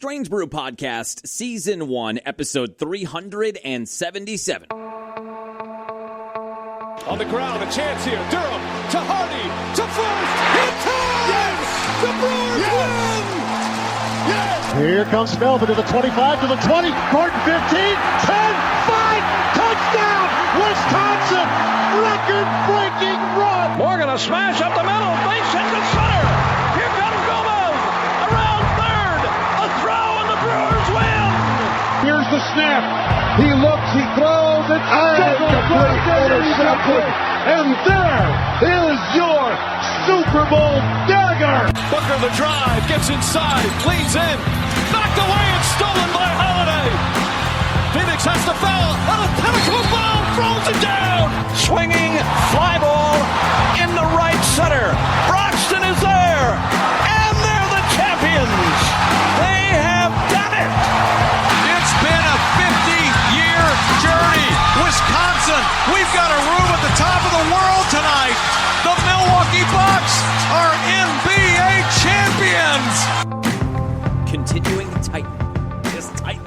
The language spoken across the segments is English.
Strange Brew Podcast, Season 1, Episode 377. On the ground, a chance here. Durham to Hardy to first. In time! Yes! The Brewers win! Yes! Here comes Melvin to the 25, to the 20, Gordon 15, 10, 5, touchdown! Wisconsin! Record-breaking run! Morgan, a smash up the middle, base hit to center. Here comes Gomez, around third, a throw, and the Brewers win! Here's the snap. He looks, he throws, it's complete interception. And there is your Super Bowl dagger. Booker the drive, gets inside, leans in, knocked away and stolen by Holiday. Phoenix has to foul, and a pinnacle ball throws it down. Swinging fly ball in the right center. Broxton is there, and they're the champions. They have done it. It's been a 50-year journey. Wisconsin, we've got a room at the top of the world tonight. The Milwaukee Bucks are NBA champions. Continuing to tighten. Just tighten.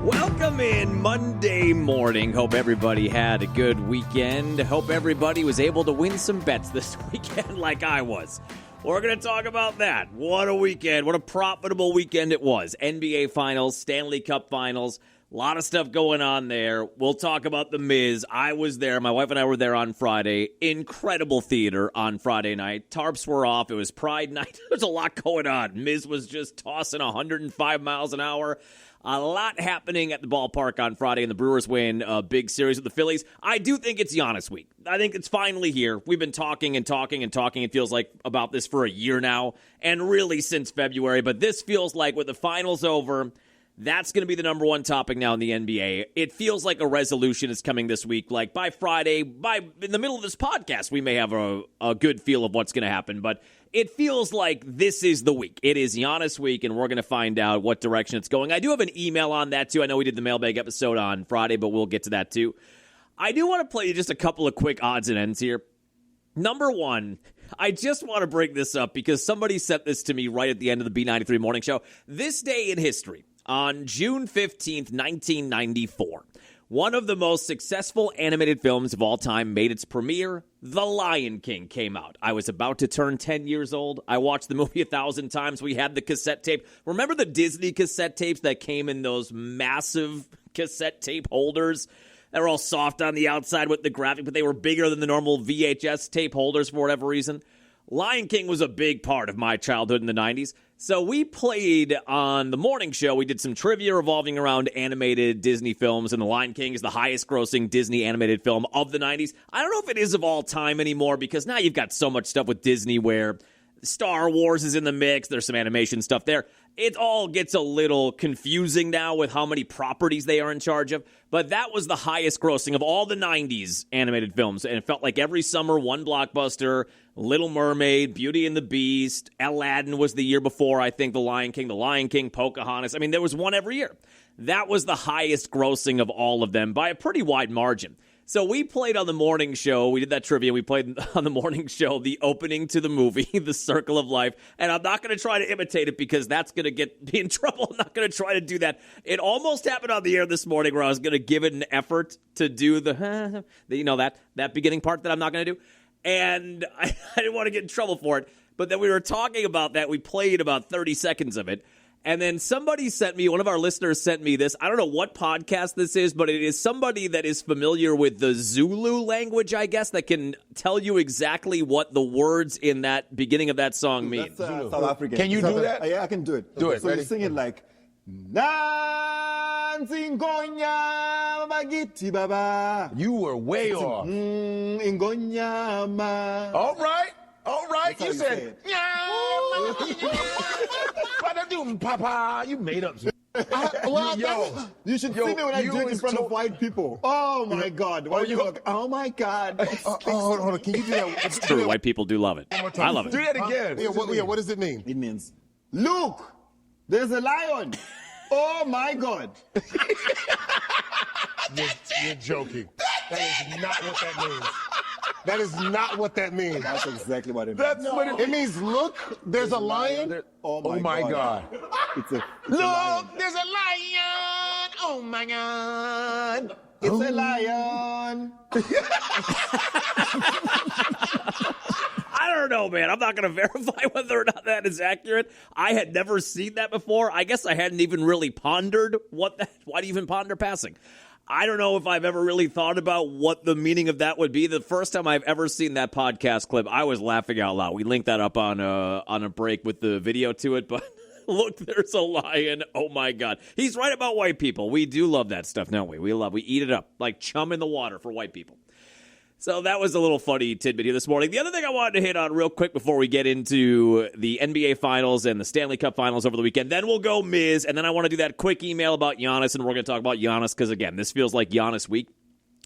Welcome in Monday morning. Hope everybody had a good weekend. Hope everybody was able to win some bets this weekend like I was. We're going to talk about that. What a weekend. What a profitable weekend it was. NBA Finals, Stanley Cup Finals. A lot of stuff going on there. We'll talk about The Miz. I was there. My wife and I were there on Friday. Incredible theater on Friday night. Tarps were off. It was Pride night. There's a lot going on. Miz was just tossing 105 miles an hour. A lot happening at the ballpark on Friday, and the Brewers win a big series with the Phillies. I do think it's Giannis week. I think it's finally here. We've been talking. It feels like about this for a year now, and really since February. But this feels like with the finals over, that's going to be the number one topic now in the NBA. It feels like a resolution is coming this week. Like by Friday, in the middle of this podcast, we may have a good feel of what's going to happen. But it feels like this is the week. It is Giannis week, and we're going to find out what direction it's going. I do have an email on that, too. I know we did the mailbag episode on Friday, but we'll get to that, too. I do want to play you just a couple of quick odds and ends here. Number one, I just want to bring this up because somebody sent this to me right at the end of the B93 morning show. This day in history, on June 15th, 1994, one of the most successful animated films of all time made its premiere. The Lion King came out. I was about to turn 10 years old. I watched the movie 1,000 times. We had the cassette tape. Remember the Disney cassette tapes that came in those massive cassette tape holders? They were all soft on the outside with the graphic, but they were bigger than the normal VHS tape holders for whatever reason. Lion King was a big part of my childhood in the 90s. So we played on the morning show. We did some trivia revolving around animated Disney films, and The Lion King is the highest-grossing Disney animated film of the 90s. I don't know if it is of all time anymore because now you've got so much stuff with Disney where Star Wars is in the mix. There's some animation stuff there. It all gets a little confusing now with how many properties they are in charge of. But that was the highest grossing of all the 90s animated films. And it felt like every summer, one blockbuster, Little Mermaid, Beauty and the Beast, Aladdin was the year before, I think, The Lion King, Pocahontas. I mean, there was one every year. That was the highest grossing of all of them by a pretty wide margin. So we played on the morning show. We did that trivia. We played on the morning show the opening to the movie, The Circle of Life. And I'm not going to try to imitate it because that's going to get me in trouble. I'm not going to try to do that. It almost happened on the air this morning where I was going to give it an effort to do that beginning part that I'm not going to do. And I didn't want to get in trouble for it. But then we were talking about that. We played about 30 seconds of it. And then one of our listeners sent me this. I don't know what podcast this is, but it is somebody that is familiar with the Zulu language, I guess, that can tell you exactly what the words in that beginning of that song mean. That's South African. Can you do that? Yeah, I can do it. Do it. So Ready? you sing it like, Nanzingonya magiti baba. You were way off. Ingonyama. All right. That's how You you said, say Papa. You made up some. You should see me when I do it in front of white people. Oh my God. Why you look? Oh my God. Hold on. Can you do that? It's true. White people do love it. I love it. Do that again. What does it mean? It means, look, there's a lion. Oh my God. You're joking. That is not what that means. That is not what that means. That's exactly what it means. That's what it means. Look, there's a lion. Oh my God. It's a Look, lion. there's a lion. Oh my God. It's a lion. I don't know, man. I'm not going to verify whether or not that is accurate. I had never seen that before. I guess I hadn't even really pondered why do you even ponder passing? I don't know if I've ever really thought about what the meaning of that would be. The first time I've ever seen that podcast clip, I was laughing out loud. We linked that up on a break with the video to it, but look, there's a lion. Oh my God. He's right about white people. We do love that stuff, don't we? We eat it up like chum in the water for white people. So that was a little funny tidbit here this morning. The other thing I wanted to hit on real quick before we get into the NBA Finals and the Stanley Cup Finals over the weekend, then we'll go Miz, and then I want to do that quick email about Giannis, and we're going to talk about Giannis because, again, this feels like Giannis week.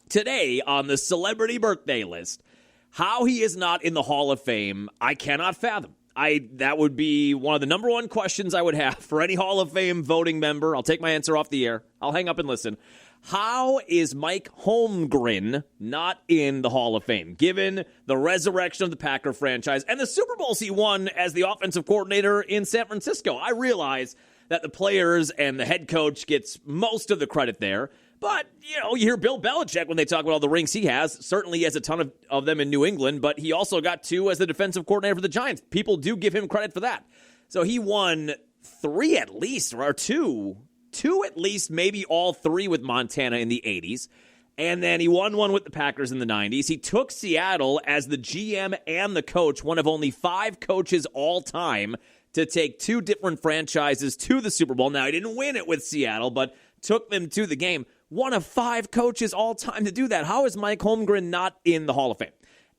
Today, on the celebrity birthday list, how he is not in the Hall of Fame, I cannot fathom. That would be one of the number one questions I would have for any Hall of Fame voting member. I'll take my answer off the air. I'll hang up and listen. How is Mike Holmgren not in the Hall of Fame, given the resurrection of the Packer franchise and the Super Bowls he won as the offensive coordinator in San Francisco? I realize that the players and the head coach gets most of the credit there, but, you hear Bill Belichick when they talk about all the rings he has. Certainly he has a ton of them in New England, but he also got 2 as the defensive coordinator for the Giants. People do give him credit for that. So he won 3 at least, or 2 at least, maybe all 3 with Montana in the 80s. And then he won 1 with the Packers in the 90s. He took Seattle as the GM and the coach, one of only 5 coaches all time to take 2 different franchises to the Super Bowl. Now, he didn't win it with Seattle, but took them to the game. One of 5 coaches all time to do that. How is Mike Holmgren not in the Hall of Fame?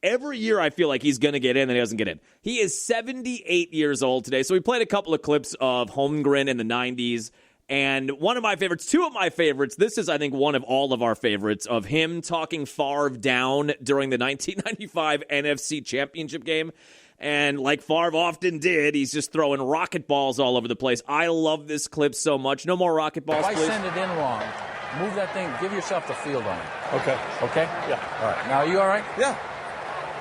Every year I feel like he's going to get in, and he doesn't get in. He is 78 years old today, so we played a couple of clips of Holmgren in the 90s. And one of my favorites, 2 of my favorites, this is, I think, one of all of our favorites, of him talking Favre down during the 1995 NFC Championship game. And like Favre often did, he's just throwing rocket balls all over the place. I love this clip so much. No more rocket balls, please. If I send it in wrong, move that thing, give yourself the field on it. Okay. Okay? Yeah. All right. Now, are you all right? Yeah.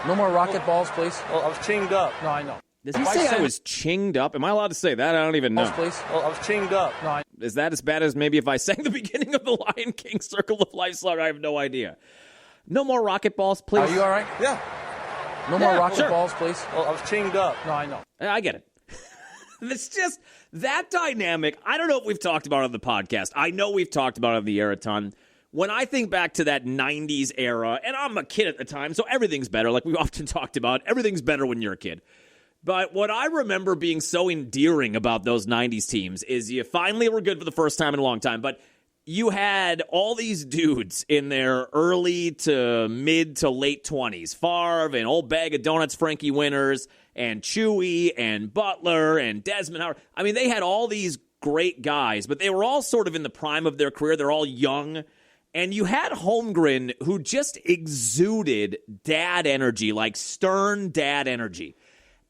No more rocket balls, please? Well, I was chinged up. No, I know. Does he say I was chinged up? Am I allowed to say that? I don't even know. Please? Well, I was chinged up. No, Is that as bad as maybe if I sang the beginning of the Lion King Circle of Life song? I have no idea. No more rocket balls, please. Are you all right? Yeah. No more rocket balls, please? Well, I was chinged up. No, I know. I get it. It's just that dynamic. I don't know if we've talked about it on the podcast. I know we've talked about it on the air a ton. When I think back to that 90s era, and I'm a kid at the time, so everything's better. Like we often talked about, everything's better when you're a kid. But what I remember being so endearing about those 90s teams is you finally were good for the first time in a long time, but you had all these dudes in their early to mid to late 20s. Favre and Old Bag of Donuts Frankie Winters and Chewy and Butler and Desmond Howard. I mean, they had all these great guys, but they were all sort of in the prime of their career. They're all young. And you had Holmgren, who just exuded dad energy, like stern dad energy.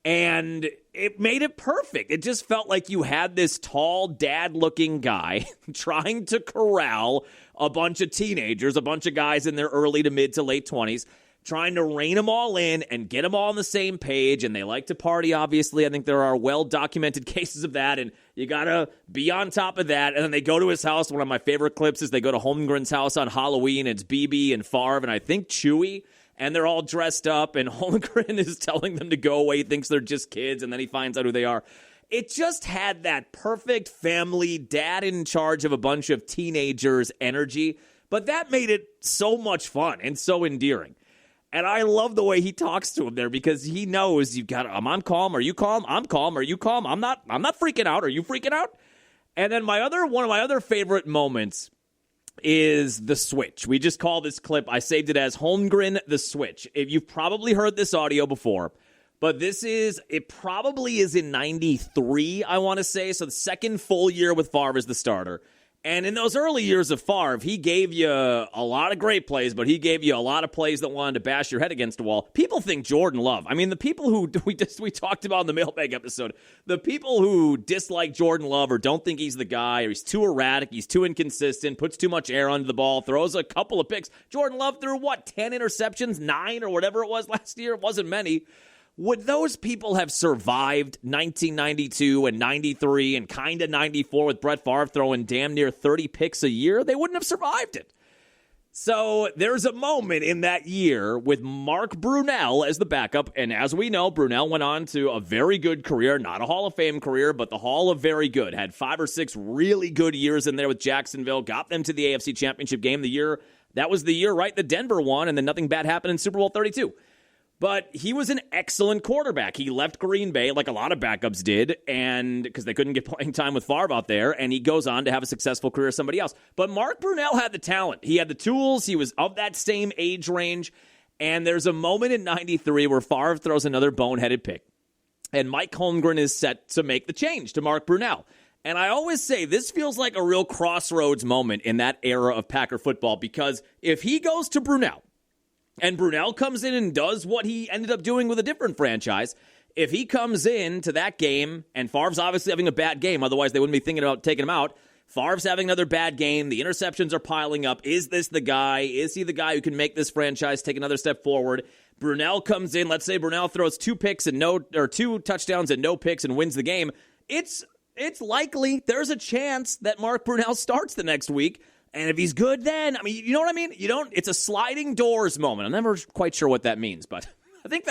And it made it perfect. It just felt like you had this tall, dad-looking guy trying to corral a bunch of teenagers, a bunch of guys in their early to mid to late 20s, trying to rein them all in and get them all on the same page. And they like to party, obviously. I think there are well-documented cases of that, and you got to be on top of that. And then they go to his house. One of my favorite clips is they go to Holmgren's house on Halloween. It's BB and Favre and I think Chewy. And they're all dressed up, and Holmgren is telling them to go away. He thinks they're just kids, and then he finds out who they are. It just had that perfect family, dad in charge of a bunch of teenagers energy. But that made it so much fun and so endearing. And I love the way he talks to him there because he knows I'm calm. Are you calm? I'm calm. Are you calm? I'm not freaking out. Are you freaking out? And then one of my other favorite moments is the switch. We just call this clip, I saved it as Holmgren the Switch. If you've probably heard this audio before, but it probably is in 93, I want to say. So the second full year with Favre as the starter. And in those early years of Favre, he gave you a lot of great plays, but he gave you a lot of plays that wanted to bash your head against the wall. People think Jordan Love. I mean, the people who we talked about in the mailbag episode, the people who dislike Jordan Love or don't think he's the guy, or he's too erratic, he's too inconsistent, puts too much air under the ball, throws a couple of picks. Jordan Love threw, 10 interceptions, 9 or whatever it was last year? It wasn't many. Would those people have survived 1992 and 93 and kind of 94 with Brett Favre throwing damn near 30 picks a year? They wouldn't have survived it. So there's a moment in that year with Mark Brunell as the backup, and as we know, Brunell went on to a very good career, not a Hall of Fame career, but the Hall of Very Good. Had 5 or 6 really good years in there with Jacksonville, got them to the AFC Championship game the year. That was the year, right, that Denver won, and then nothing bad happened in Super Bowl 32. But he was an excellent quarterback. He left Green Bay like a lot of backups did, and because they couldn't get playing time with Favre out there, and he goes on to have a successful career as somebody else. But Mark Brunell had the talent. He had the tools. He was of that same age range. And there's a moment in 93 where Favre throws another boneheaded pick. And Mike Holmgren is set to make the change to Mark Brunell. And I always say this feels like a real crossroads moment in that era of Packer football, because if he goes to Brunell, and Brunell comes in and does what he ended up doing with a different franchise, if he comes in to that game, and Favre's obviously having a bad game, otherwise they wouldn't be thinking about taking him out. Favre's having another bad game. The interceptions are piling up. Is this the guy? Is he the guy who can make this franchise take another step forward? Brunell comes in. Let's say Brunell throws 2 touchdowns and no picks and wins the game. It's likely there's a chance that Mark Brunell starts the next week. And if he's good, then, I mean, you know what I mean? It's a sliding doors moment. I'm never quite sure what that means, but I think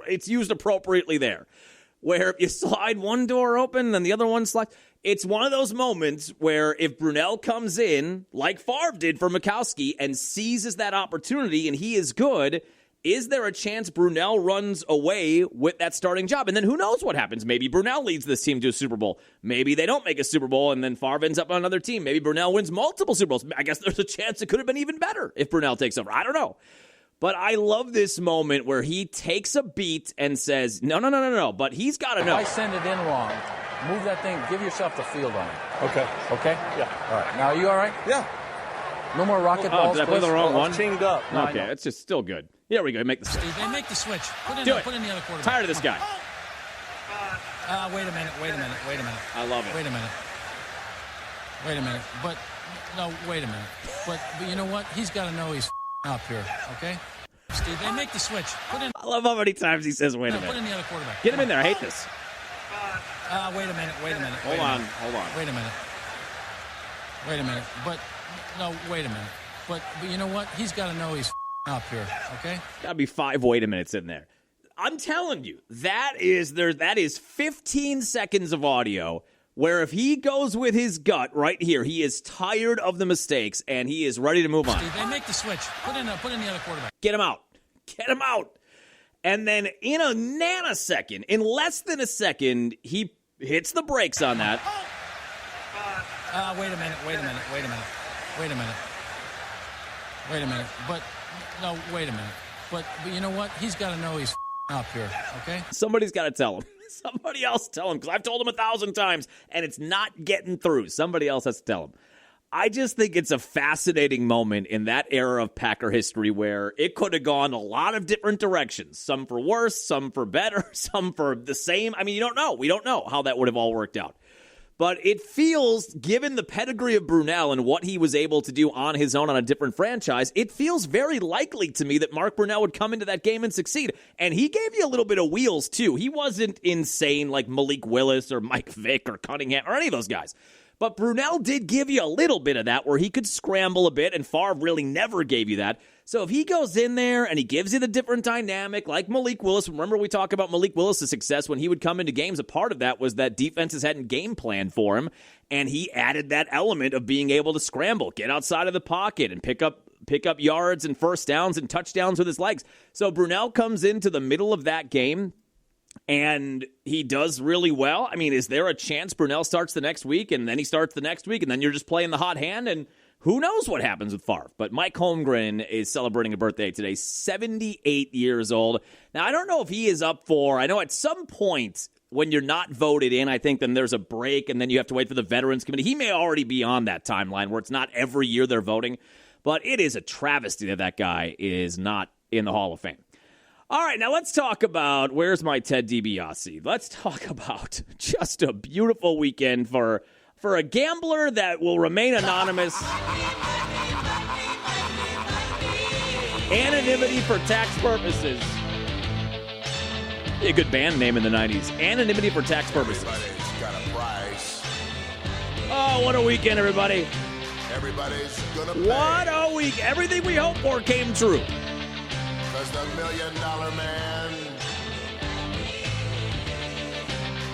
it's used appropriately there, where if you slide one door open and the other one slides, it's one of those moments where if Brunell comes in, like Favre did for Mikowski, and seizes that opportunity and he is good, is there a chance Brunell runs away with that starting job? And then who knows what happens? Maybe Brunell leads this team to a Super Bowl. Maybe they don't make a Super Bowl and then Favre ends up on another team. Maybe Brunell wins multiple Super Bowls. I guess there's a chance it could have been even better if Brunell takes over. I don't know. But I love this moment where he takes a beat and says, no, but he's got to know. If I send it in wrong, move that thing, give yourself the field on it. Okay. Okay? Yeah. All right. Now, are you all right? Yeah. No more rocket balls, did I play the wrong one? Teamed up. No, okay, it's just still good. Here we go. Make the switch. Steve, they make the switch. Put in Do the, it. Put in the other quarterback. Tired of this guy. Wait a minute. I love it. Wait a minute. But, no, wait a minute. But you know what? He's got to know he's up here, okay? Steve, they make the switch. Put in. I love how many times he says, wait a minute. Put in the other quarterback. Get him in there. I hate this. Wait a minute. Hold on. Wait a minute. But, no, wait a minute. But you know what? He's got to know he's up here, okay? Gotta be 5 wait a minutes in there. I'm telling you, that is 15 seconds of audio where if he goes with his gut right here, he is tired of the mistakes and he is ready to move on. Steve, they make the switch. Put in the other quarterback. Get him out. And then in a nanosecond, in less than a second, he hits the brakes on that. Wait a minute. But, no, wait a minute. But you know what? He's got to know he's up here, okay? Somebody's got to tell him. Somebody else tell him, because I've told him 1,000 times, and it's not getting through. Somebody else has to tell him. I just think it's a fascinating moment in that era of Packer history where it could have gone a lot of different directions. Some for worse, some for better, some for the same. I mean, you don't know. We don't know how that would have all worked out. But it feels, given the pedigree of Brunell and what he was able to do on his own on a different franchise, it feels very likely to me that Mark Brunell would come into that game and succeed. And he gave you a little bit of wheels, too. He wasn't insane like Malik Willis or Mike Vick or Cunningham or any of those guys. But Brunell did give you a little bit of that where he could scramble a bit, and Favre really never gave you that. So if he goes in there and he gives you the different dynamic, like Malik Willis, remember we talk about Malik Willis' success when he would come into games. A part of that was that defenses hadn't game planned for him, and he added that element of being able to scramble, get outside of the pocket, and pick up yards and first downs and touchdowns with his legs. So Brunell comes into the middle of that game, and he does really well. I mean, is there a chance Brunell starts the next week, and then he starts the next week, and then you're just playing the hot hand, and who knows what happens with Favre? But Mike Holmgren is celebrating a birthday today, 78 years old. Now, I don't know if he is up for, I know at some point when you're not voted in, I think then there's a break, and then you have to wait for the Veterans Committee. He may already be on that timeline where it's not every year they're voting, but it is a travesty that that guy is not in the Hall of Fame. All right, now let's talk about, where's my Ted DiBiase? Let's talk about just a beautiful weekend for a gambler that will remain anonymous. Anonymity for tax purposes. A good band name in the 90s. Anonymity for tax purposes. Everybody's got a price. Oh, what a weekend, everybody. Everybody's gonna pay. What a week. Everything we hoped for came true. Cause the $1 million man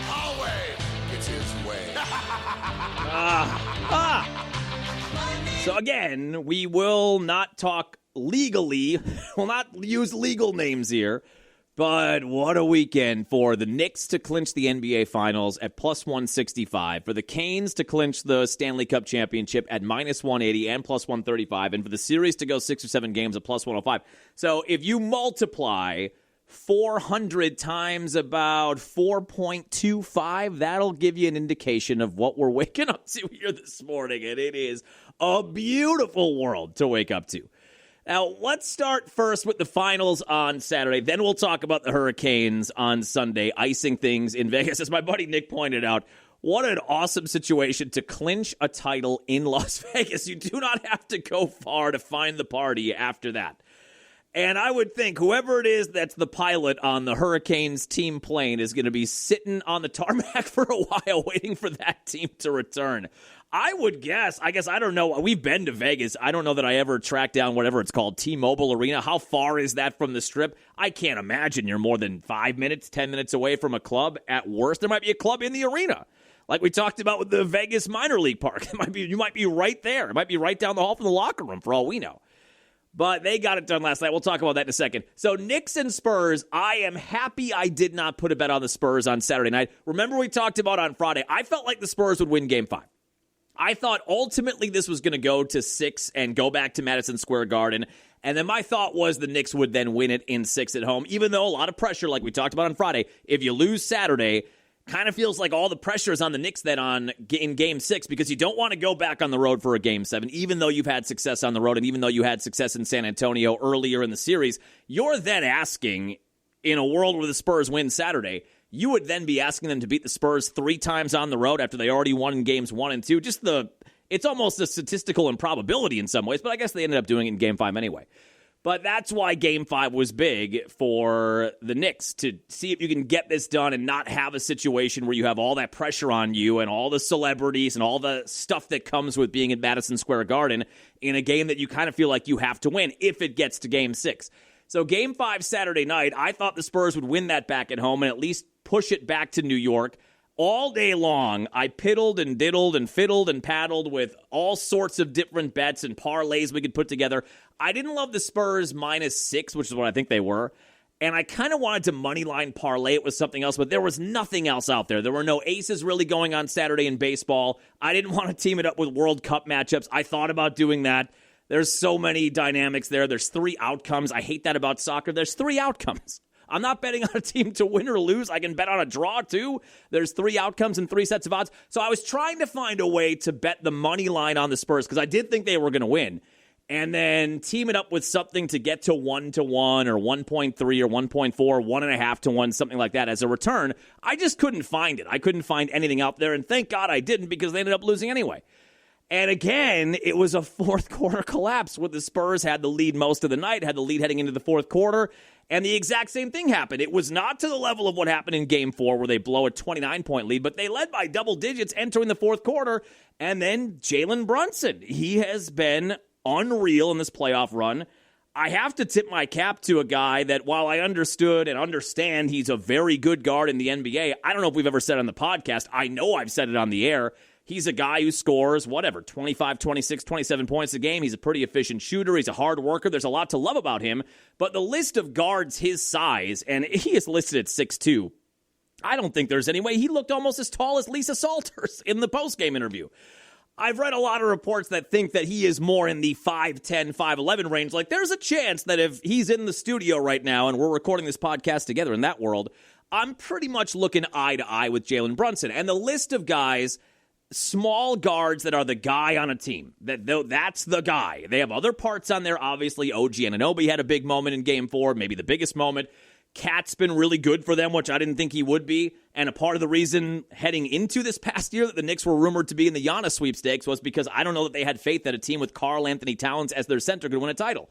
always gets his way. So again, we will not talk legally. We'll not use legal names here. But what a weekend for the Knicks to clinch the NBA Finals at plus 165, for the Canes to clinch the Stanley Cup Championship at minus 180 and plus 135, and for the series to go 6 or 7 games at plus 105. So if you multiply 400 times about 4.25, that'll give you an indication of what we're waking up to here this morning, and it is a beautiful world to wake up to. Now, let's start first with the finals on Saturday. Then we'll talk about the Hurricanes on Sunday, icing things in Vegas. As my buddy Nick pointed out, what an awesome situation to clinch a title in Las Vegas. You do not have to go far to find the party after that. And I would think whoever it is that's the pilot on the Hurricanes team plane is going to be sitting on the tarmac for a while waiting for that team to return. I would guess, I don't know. We've been to Vegas. I don't know that I ever tracked down whatever it's called, T-Mobile Arena. How far is that from the Strip? I can't imagine you're more than 5 minutes, 10 minutes away from a club. At worst, there might be a club in the arena. Like we talked about with the Vegas minor league park. You might be right there. It might be right down the hall from the locker room for all we know. But they got it done last night. We'll talk about that in a second. So Knicks and Spurs, I am happy I did not put a bet on the Spurs on Saturday night. Remember we talked about on Friday, I felt like the Spurs would win Game 5. I thought ultimately this was going to go to 6 and go back to Madison Square Garden. And then my thought was the Knicks would then win it in 6 at home, even though a lot of pressure, like we talked about on Friday. If you lose Saturday, kind of feels like all the pressure is on the Knicks then in Game 6, because you don't want to go back on the road for a Game 7, even though you've had success on the road and even though you had success in San Antonio earlier in the series. You're then asking, in a world where the Spurs win Saturday, you would then be asking them to beat the Spurs 3 times on the road after they already won in games 1 and 2. It's almost a statistical improbability in some ways, but I guess they ended up doing it in Game 5 anyway. But that's why Game 5 was big for the Knicks, to see if you can get this done and not have a situation where you have all that pressure on you and all the celebrities and all the stuff that comes with being at Madison Square Garden in a game that you kind of feel like you have to win if it gets to Game 6. So Game 5 Saturday night, I thought the Spurs would win that back at home and at least push it back to New York. All day long, I piddled and diddled and fiddled and paddled with all sorts of different bets and parlays we could put together. I didn't love the Spurs -6, which is what I think they were. And I kind of wanted to moneyline parlay it with something else, but there was nothing else out there. There were no aces really going on Saturday in baseball. I didn't want to team it up with World Cup matchups. I thought about doing that. There's so many dynamics there. There's 3 outcomes. I hate that about soccer. There's 3 outcomes. I'm not betting on a team to win or lose. I can bet on a draw, too. There's 3 outcomes and 3 sets of odds. So I was trying to find a way to bet the money line on the Spurs because I did think they were going to win. And then team it up with something to get to 1-1 or 1.3 or 1.4, 1.5-1, something like that as a return. I just couldn't find it. I couldn't find anything out there, and thank God I didn't, because they ended up losing anyway. And again, it was a fourth quarter collapse where the Spurs had the lead most of the night, had the lead heading into the fourth quarter, and the exact same thing happened. It was not to the level of what happened in Game 4 where they blow a 29-point lead, but they led by double digits entering the fourth quarter. And then Jalen Brunson, he has been unreal in this playoff run. I have to tip my cap to a guy that, while I understood and understand he's a very good guard in the NBA, I don't know if we've ever said it on the podcast. I know I've said it on the air. He's a guy who scores, 25, 26, 27 points a game. He's a pretty efficient shooter. He's a hard worker. There's a lot to love about him. But the list of guards his size, and he is listed at 6'2", I don't think there's any way. He looked almost as tall as Lisa Salters in the postgame interview. I've read a lot of reports that think that he is more in the 5'10", 5'11" range. Like, there's a chance that if he's in the studio right now and we're recording this podcast together in that world, I'm pretty much looking eye to eye with Jalen Brunson. And the list of guys, small guards that are the guy on a team, that's the guy. They have other parts on there, obviously. OG Anunoby had a big moment in Game 4, maybe the biggest moment. Cat's been really good for them, which I didn't think he would be. And a part of the reason heading into this past year that the Knicks were rumored to be in the Giannis sweepstakes was because I don't know that they had faith that a team with Karl Anthony Towns as their center could win a title.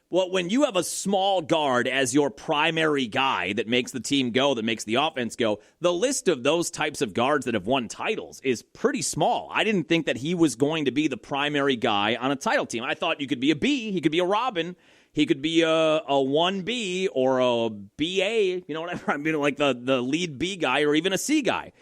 Well, when you have a small guard as your primary guy that makes the team go, that makes the offense go, the list of those types of guards that have won titles is pretty small. I didn't think that he was going to be the primary guy on a title team. I thought you could be a B, he could be a Robin, he could be a 1B or a BA, you know whatever. I mean, like the lead B guy or even a C guy.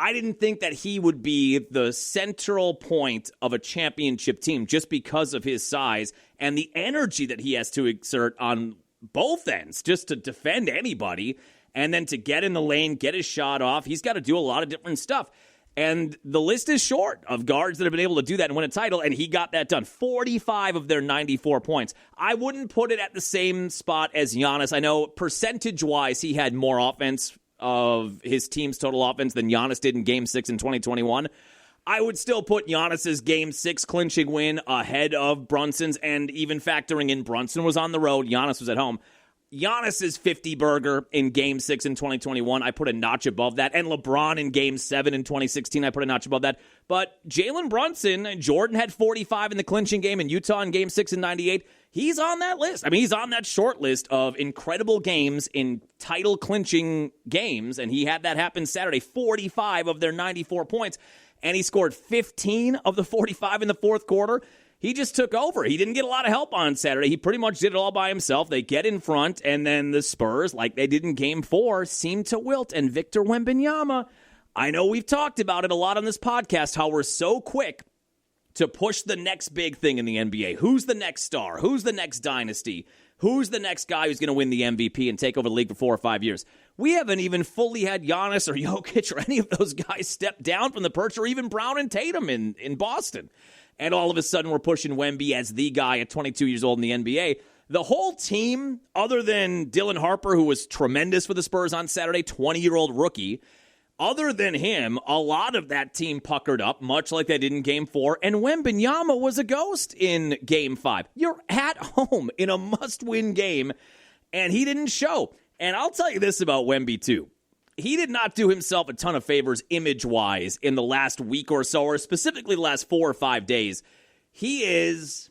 I didn't think that he would be the central point of a championship team just because of his size and the energy that he has to exert on both ends just to defend anybody and then to get in the lane, get his shot off. He's got to do a lot of different stuff. And the list is short of guards that have been able to do that and win a title, and he got that done. 45 of their 94 points. I wouldn't put it at the same spot as Giannis. I know percentage-wise he had more offense of his team's total offense than Giannis did in Game 6 in 2021. I would still put Giannis's Game 6 clinching win ahead of Brunson's, and even factoring in Brunson was on the road, Giannis was at home. Giannis's 50-burger in Game 6 in 2021, I put a notch above that. And LeBron in Game 7 in 2016, I put a notch above that. But Jalen Brunson, Jordan had 45 in the clinching game in Utah in Game 6 in 98. He's on that list. I mean, he's on that short list of incredible games in title-clinching games, and he had that happen Saturday, 45 of their 94 points, and he scored 15 of the 45 in the fourth quarter. He just took over. He didn't get a lot of help on Saturday. He pretty much did it all by himself. They get in front, and then the Spurs, like they did in Game 4, seem to wilt. And Victor Wembanyama, I know we've talked about it a lot on this podcast, how we're so quick to push the next big thing in the NBA. Who's the next star? Who's the next dynasty? Who's the next guy who's going to win the MVP and take over the league for 4 or 5 years? We haven't even fully had Giannis or Jokic or any of those guys step down from the perch, or even Brown and Tatum in Boston. And all of a sudden we're pushing Wemby as the guy at 22 years old in the NBA. The whole team, other than Dylan Harper, who was tremendous for the Spurs on Saturday, 20-year-old rookie, other than him, a lot of that team puckered up, much like they did in Game 4, and Wembanyama was a ghost in Game 5. You're at home in a must-win game, and he didn't show. And I'll tell you this about Wemby, too. He did not do himself a ton of favors image-wise in the last week or so, or specifically the last 4 or 5 days. He is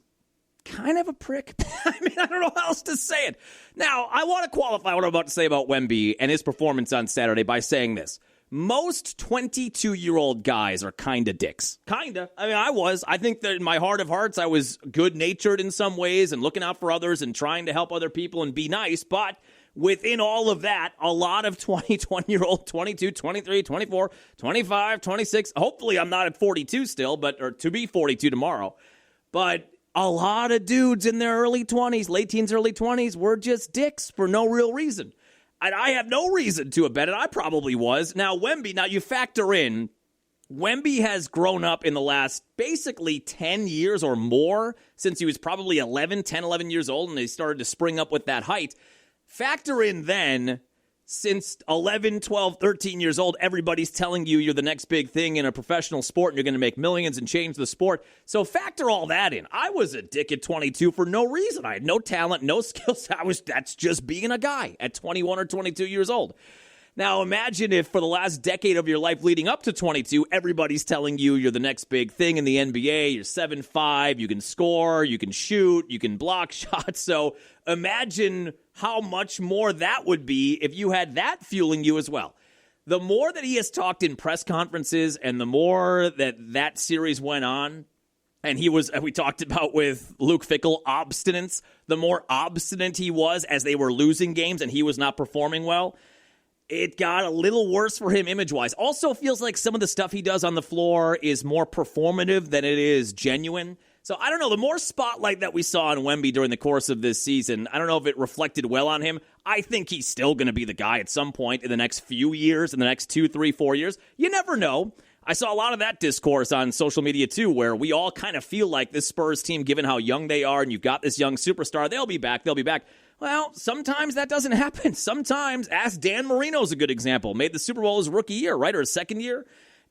kind of a prick. I mean, I don't know how else to say it. Now, I want to qualify what I'm about to say about Wemby and his performance on Saturday by saying this. Most 22-year-old guys are kind of dicks. Kinda. I mean, I was. I think that in my heart of hearts, I was good-natured in some ways and looking out for others and trying to help other people and be nice. But within all of that, a lot of 20-year-old, 22, 23, 24, 25, 26. Hopefully I'm not at 42 still, or to be 42 tomorrow. But a lot of dudes in their early 20s, late teens, early 20s, were just dicks for no real reason. And I have no reason to have bet it. I probably was. Now, Wemby, you factor in, Wemby has grown up in the last basically 10 years or more, since he was probably 11 years old, and he started to spring up with that height. Factor in then, since 11, 12, 13 years old, everybody's telling you you're the next big thing in a professional sport and you're going to make millions and change the sport. So factor all that in. I was a dick at 22 for no reason. I had no talent, no skills. That's just being a guy at 21 or 22 years old. Now, imagine if for the last decade of your life leading up to 22, everybody's telling you you're the next big thing in the NBA. You're 7'5", you can score, you can shoot, you can block shots. So imagine how much more that would be if you had that fueling you as well. The more that he has talked in press conferences and the more that series went on, and he was, we talked about with Luke Fickell, obstinance, the more obstinate he was as they were losing games and he was not performing well, it got a little worse for him image-wise. Also feels like some of the stuff he does on the floor is more performative than it is genuine. So I don't know, the more spotlight that we saw on Wemby during the course of this season, I don't know if it reflected well on him. I think he's still going to be the guy at some point in the next few years, in the next 2, 3, 4 years. You never know. I saw a lot of that discourse on social media too, where we all kind of feel like this Spurs team, given how young they are, and you've got this young superstar, they'll be back. Well, sometimes that doesn't happen. Sometimes, ask Dan Marino's a good example. Made the Super Bowl his rookie year, right, or his second year.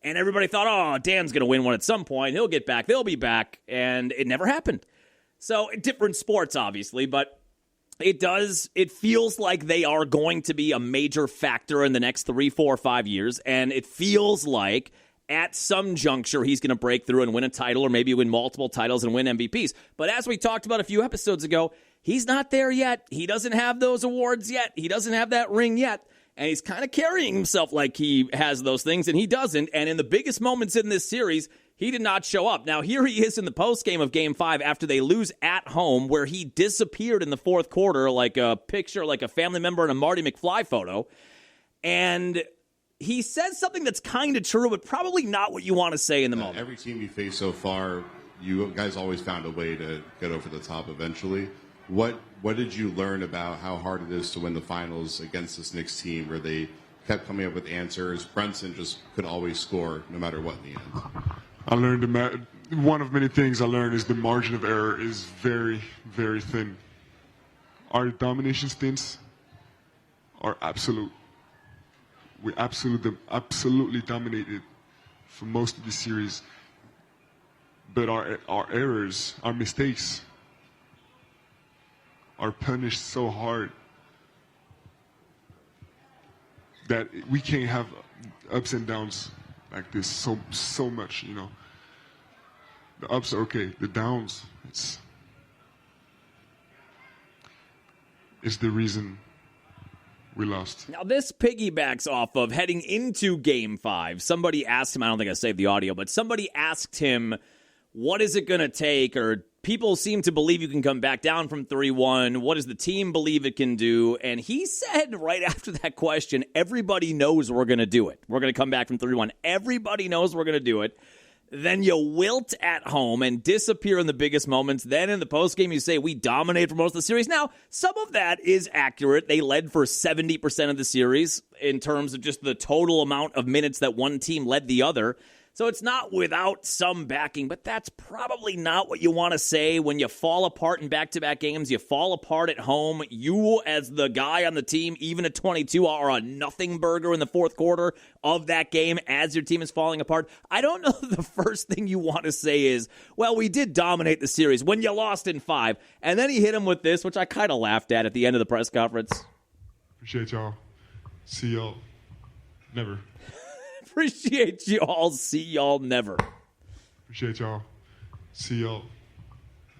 And everybody thought, oh, Dan's going to win one at some point. He'll get back. They'll be back. And it never happened. So, different sports, obviously, but it feels like they are going to be a major factor in the next 3, 4, 5 years. And it feels like at some juncture, he's going to break through and win a title or maybe win multiple titles and win MVPs. But as we talked about a few episodes ago, he's not there yet. He doesn't have those awards yet. He doesn't have that ring yet. And he's kind of carrying himself like he has those things, and he doesn't. And in the biggest moments in this series, he did not show up. Now, here he is in the postgame of Game 5 after they lose at home, where he disappeared in the fourth quarter like a picture, like a family member in a Marty McFly photo. And he says something that's kind of true, but probably not what you want to say in the moment. Every team you face so far, you guys always found a way to get over the top eventually. What did you learn about how hard it is to win the finals against this Knicks team where they kept coming up with answers? Brunson just could always score no matter what in the end. I learned one of many things I learned is the margin of error is very, very thin. Our domination stints are absolute. We absolutely dominated for most of the series. But our errors, our mistakes, are punished so hard that we can't have ups and downs like this so much, you know. The ups are okay, the downs, it's the reason we lost. Now, this piggybacks off of heading into Game 5. Somebody asked him, I don't think I saved the audio, but somebody asked him, what is it going to take? Or people seem to believe you can come back down from 3-1. What does the team believe it can do? And he said right after that question, everybody knows we're going to do it. We're going to come back from 3-1. Everybody knows we're going to do it. Then you wilt at home and disappear in the biggest moments. Then in the postgame, you say we dominate for most of the series. Now, some of that is accurate. They led for 70% of the series in terms of just the total amount of minutes that one team led the other. So it's not without some backing, but that's probably not what you want to say when you fall apart in back-to-back games. You fall apart at home. You, as the guy on the team, even at 22, are a nothing burger in the fourth quarter of that game as your team is falling apart. I don't know the first thing you want to say is, well, we did dominate the series when you lost in 5. And then he hit him with this, which I kind of laughed at the end of the press conference. Appreciate y'all. See y'all. Never. Appreciate you all. See y'all never. Appreciate y'all. See y'all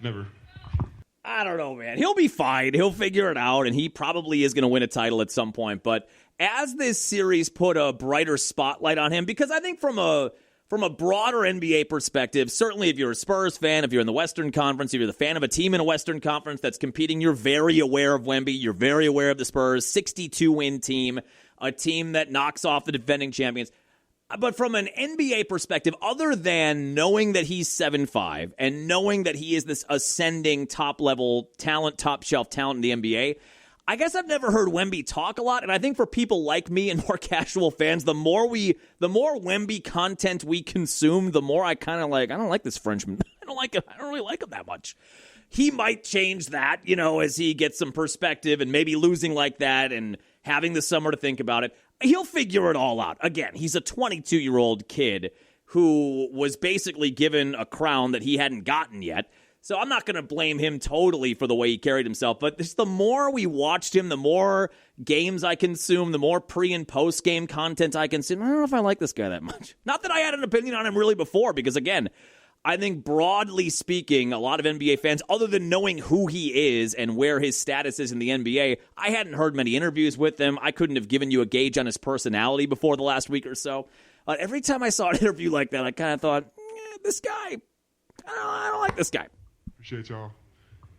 never. I don't know, man. He'll be fine. He'll figure it out, and he probably is going to win a title at some point. But as this series put a brighter spotlight on him, because I think from a broader NBA perspective, certainly if you're a Spurs fan, if you're in the Western Conference, if you're the fan of a team in a Western Conference that's competing, you're very aware of Wemby. You're very aware of the Spurs, 62-win team, a team that knocks off the defending champions. But from an NBA perspective, other than knowing that he's 7'5" and knowing that he is this ascending top-level talent, top-shelf talent in the NBA, I guess I've never heard Wemby talk a lot. And I think for people like me and more casual fans, the more Wemby content we consume, the more I kind of like, I don't like this Frenchman. I don't like him. I don't really like him that much. He might change that, as he gets some perspective and maybe losing like that and having the summer to think about it. He'll figure it all out. Again, he's a 22-year-old kid who was basically given a crown that he hadn't gotten yet. So I'm not going to blame him totally for the way he carried himself. But just the more we watched him, the more games I consume, the more pre- and post-game content I consume. I don't know if I like this guy that much. Not that I had an opinion on him really before, because again, I think broadly speaking, a lot of NBA fans, other than knowing who he is and where his status is in the NBA, I hadn't heard many interviews with him. I couldn't have given you a gauge on his personality before the last week or so. But every time I saw an interview like that, I kind of thought, this guy, I don't like this guy. Appreciate y'all.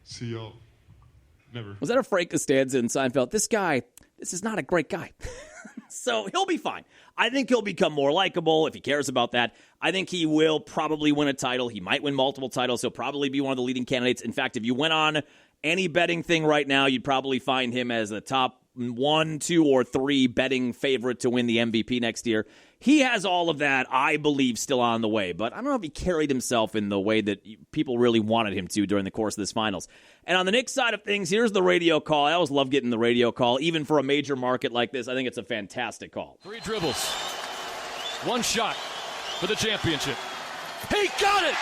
See y'all never. Was that a Frank Costanza in Seinfeld? This is not a great guy. So he'll be fine. I think he'll become more likable if he cares about that. I think he will probably win a title. He might win multiple titles. He'll probably be one of the leading candidates. In fact, if you went on any betting thing right now, you'd probably find him as the top 1, 2, or 3 betting favorite to win the MVP next year. he has all of that, I believe, still on the way. But I don't know if he carried himself in the way that people really wanted him to during the course of this finals. And on the Knicks side of things, here's the radio call. I always love getting the radio call, even for a major market like this. I think it's a fantastic call. 3 dribbles. 1 shot for the championship. He got it!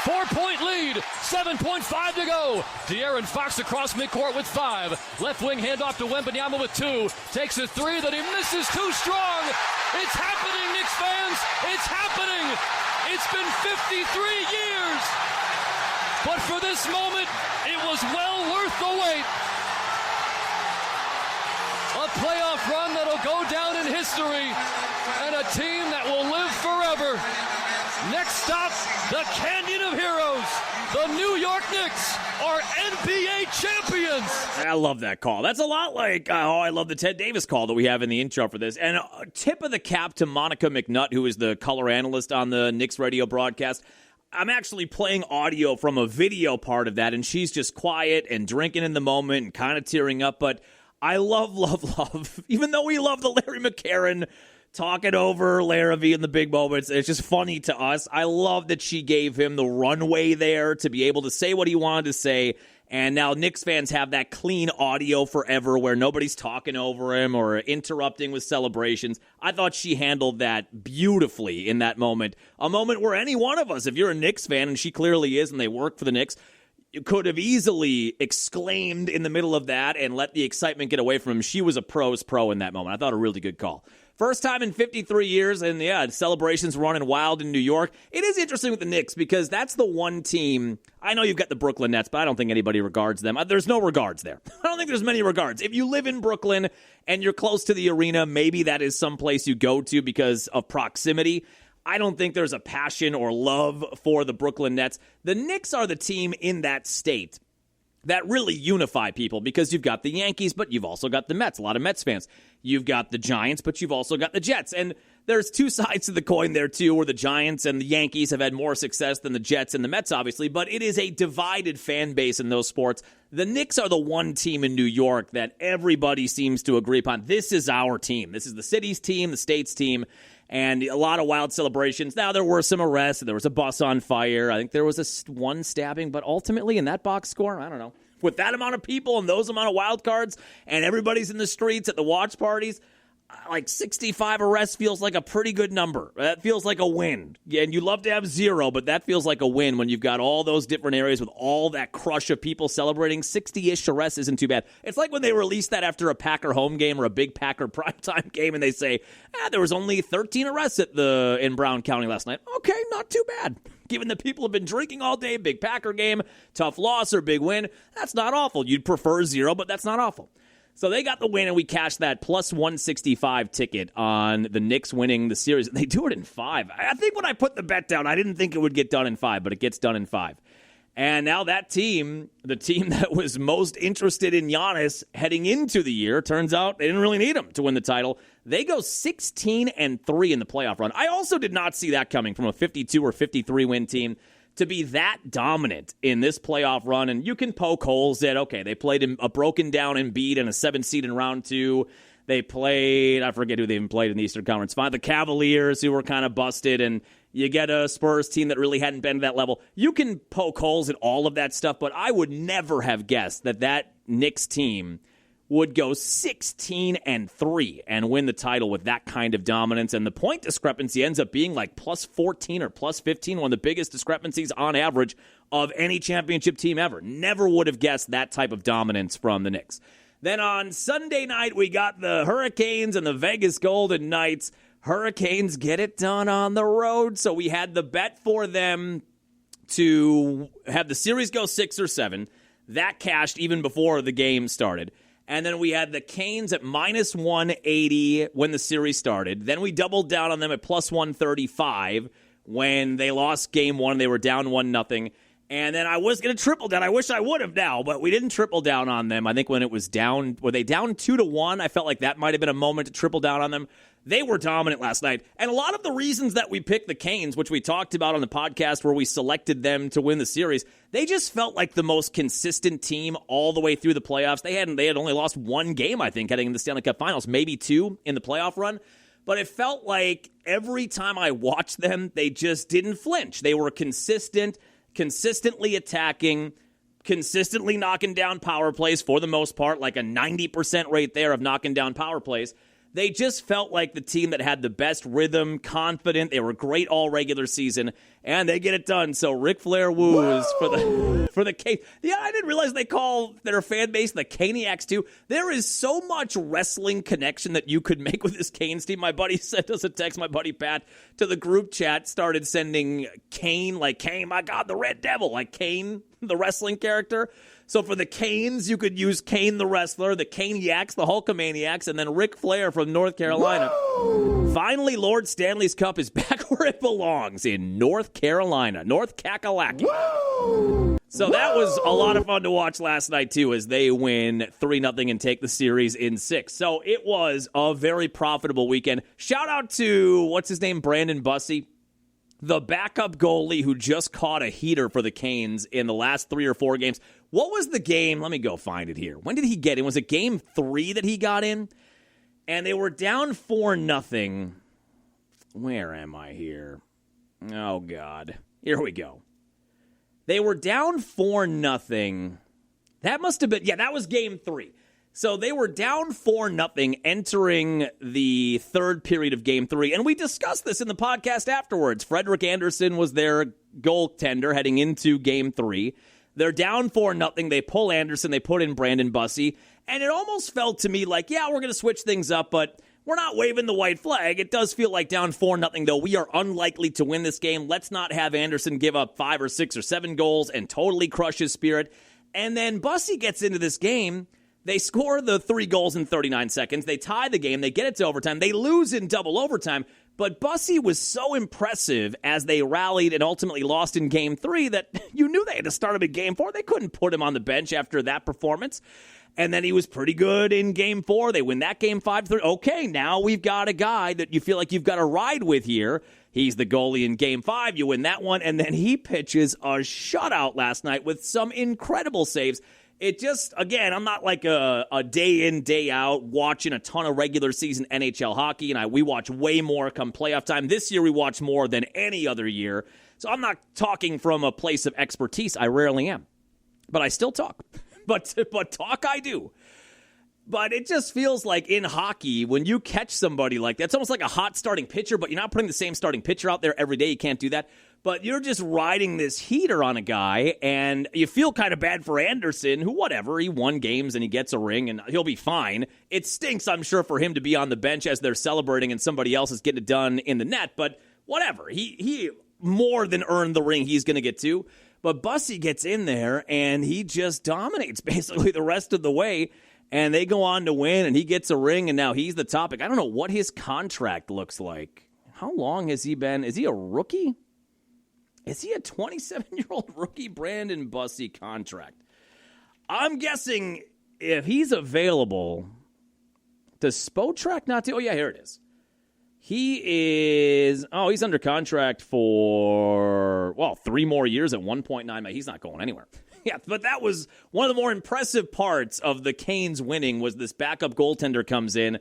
4-point lead, 7.5 to go. De'Aaron Fox across midcourt with 5. Left wing handoff to Wembanyama with 2. Takes a 3 that he misses too strong. It's happening, Knicks fans. It's happening. It's been 53 years. But for this moment, it was well worth the wait. A playoff run that'll go down in history, and a team that will live forever. Next stop, the Canyon of Heroes. The New York Knicks are NBA champions. I love that call. That's a lot like, I love the Ted Davis call that we have in the intro for this. And a tip of the cap to Monica McNutt, who is the color analyst on the Knicks radio broadcast. I'm actually playing audio from a video part of that, and she's just quiet and drinking in the moment and kind of tearing up. But I love, even though we love the Larry McCarron talking over Larrabee in the big moments, it's just funny to us. I love that she gave him the runway there to be able to say what he wanted to say, and now Knicks fans have that clean audio forever where nobody's talking over him or interrupting with celebrations. I thought she handled that beautifully in that moment, a moment where any one of us, if you're a Knicks fan, and she clearly is, and they work for the Knicks, you could have easily exclaimed in the middle of that and let the excitement get away from him. She was a pro's pro in that moment. I thought a really good call. First time in 53 years, and celebrations running wild in New York. It is interesting with the Knicks because that's the one team. I know you've got the Brooklyn Nets, but I don't think anybody regards them. There's no regards there. I don't think there's many regards. If you live in Brooklyn and you're close to the arena, maybe that is some place you go to because of proximity. I don't think there's a passion or love for the Brooklyn Nets. The Knicks are the team in that state that really unify people because you've got the Yankees, but you've also got the Mets. A lot of Mets fans. You've got the Giants, but you've also got the Jets. And there's two sides to the coin there, too, where the Giants and the Yankees have had more success than the Jets and the Mets, obviously. But it is a divided fan base in those sports. The Knicks are the one team in New York that everybody seems to agree upon. This is our team. This is the city's team, the state's team. And a lot of wild celebrations. Now, there were some arrests. There was a bus on fire. I think there was one stabbing. But ultimately, in that box score, I don't know. With that amount of people and those amount of wild cards and everybody's in the streets at the watch parties, like 65 arrests feels like a pretty good number. That feels like a win. Yeah, and you love to have 0, but that feels like a win when you've got all those different areas with all that crush of people celebrating. 60-ish arrests isn't too bad. It's like when they release that after a Packer home game or a big Packer primetime game and they say, there was only 13 arrests in Brown County last night. Okay, not too bad. Given that people have been drinking all day, big Packer game, tough loss or big win, that's not awful. You'd prefer 0, but that's not awful. So they got the win, and we cashed that plus 165 ticket on the Knicks winning the series. They do it in 5. I think when I put the bet down, I didn't think it would get done in 5, but it gets done in 5. And now that team, the team that was most interested in Giannis heading into the year, turns out they didn't really need him to win the title. They go 16-3 in the playoff run. I also did not see that coming from a 52 or 53 win team to be that dominant in this playoff run. And you can poke holes at, okay, they played a broken down Embiid and a 7 seed in round 2. They played, I forget who they even played in the Eastern Conference. The Cavaliers, who were kind of busted, and you get a Spurs team that really hadn't been to that level. You can poke holes at all of that stuff, but I would never have guessed that Knicks team would go 16-3 and win the title with that kind of dominance. And the point discrepancy ends up being like plus 14 or plus 15, one of the biggest discrepancies on average of any championship team ever. Never would have guessed that type of dominance from the Knicks. Then on Sunday night, we got the Hurricanes and the Vegas Golden Knights. Hurricanes get it done on the road, so we had the bet for them to have the series go 6 or 7. That cashed even before the game started. And then we had the Canes at minus 180 when the series started. Then we doubled down on them at plus 135 when they lost game 1. They were down 1-0. And then I was going to triple down. I wish I would have now, but we didn't triple down on them. I think when it was down, were they down 2-1? I felt like that might have been a moment to triple down on them. They were dominant last night. And a lot of the reasons that we picked the Canes, which we talked about on the podcast where we selected them to win the series, they just felt like the most consistent team all the way through the playoffs. They had only lost 1 game, I think, heading into the Stanley Cup Finals, maybe 2 in the playoff run. but it felt like every time I watched them, they just didn't flinch. They were consistently attacking, consistently knocking down power plays for the most part, like a 90% rate there of knocking down power plays. They just felt like the team that had the best rhythm, confident. They were great all regular season, and they get it done. So Ric Flair woos for the Canes. Yeah, I didn't realize they call their fan base the Caniacs too. There is so much wrestling connection that you could make with this Canes team. My buddy sent us a text, my buddy Pat, to the group chat, started sending Kane, like Kane, my God, the Red Devil, like Kane, the wrestling character. So for the Canes, you could use Kane the wrestler, the Caniacs, the Hulkamaniacs, and then Ric Flair from North Carolina. Woo! Finally, Lord Stanley's Cup is back where it belongs, in North Carolina, North Kakalaki. Woo! So that was a lot of fun to watch last night, too, as they win 3-0 and take the series in 6. So it was a very profitable weekend. Shout out to, what's his name, Brandon Bussey, the backup goalie who just caught a heater for the Canes in the last 3 or 4 games. What was the game? Let me go find it here. When did he get in? Was it game 3 that he got in? And they were down 4-0. Where am I here? Oh, God. Here we go. They were down 4-0. That must have been, yeah, that was game 3. So they were down 4-0 entering the third period of game 3. And we discussed this in the podcast afterwards. Frederick Anderson was their goaltender heading into game 3. They're down 4-0. They pull Anderson. They put in Brandon Bussey. And it almost felt to me like, yeah, we're going to switch things up, but we're not waving the white flag. It does feel like down 4-0, though. We are unlikely to win this game. Let's not have Anderson give up 5 or 6 or 7 goals and totally crush his spirit. And then Bussey gets into this game. They score the 3 goals in 39 seconds. They tie the game. They get it to overtime. They lose in double overtime. But Bussey was so impressive as they rallied and ultimately lost in Game 3 that you knew they had to start him in Game 4. They couldn't put him on the bench after that performance. And then he was pretty good in Game 4. They win that game 5-3. Okay, now we've got a guy that you feel like you've got to ride with here. He's the goalie in Game 5. You win that one. And then he pitches a shutout last night with some incredible saves. It just, again, I'm not like a day in, day out watching a ton of regular season NHL hockey, and we watch way more come playoff time. This year we watch more than any other year, so I'm not talking from a place of expertise. I rarely am, but I still talk. But talk I do. But it just feels like in hockey, when you catch somebody like that, it's almost like a hot starting pitcher, but you're not putting the same starting pitcher out there every day. You can't do that. But you're just riding this heater on a guy, and you feel kind of bad for Anderson, who, whatever, he won games and he gets a ring, and he'll be fine. It stinks, I'm sure, for him to be on the bench as they're celebrating and somebody else is getting it done in the net, but whatever. He more than earned the ring he's going to get to. But Bussey gets in there, and he just dominates basically the rest of the way. And they go on to win, and he gets a ring, and now he's the topic. I don't know what his contract looks like. How long has he been? Is he a rookie? Is he a 27-year-old rookie? Brandon Bussey contract. I'm guessing if he's available, does Spotrac not do? Oh, yeah, here it is. He's under contract for, 3 more years at 1.9 million. He's not going anywhere. Yeah, but that was one of the more impressive parts of the Canes winning was this backup goaltender comes in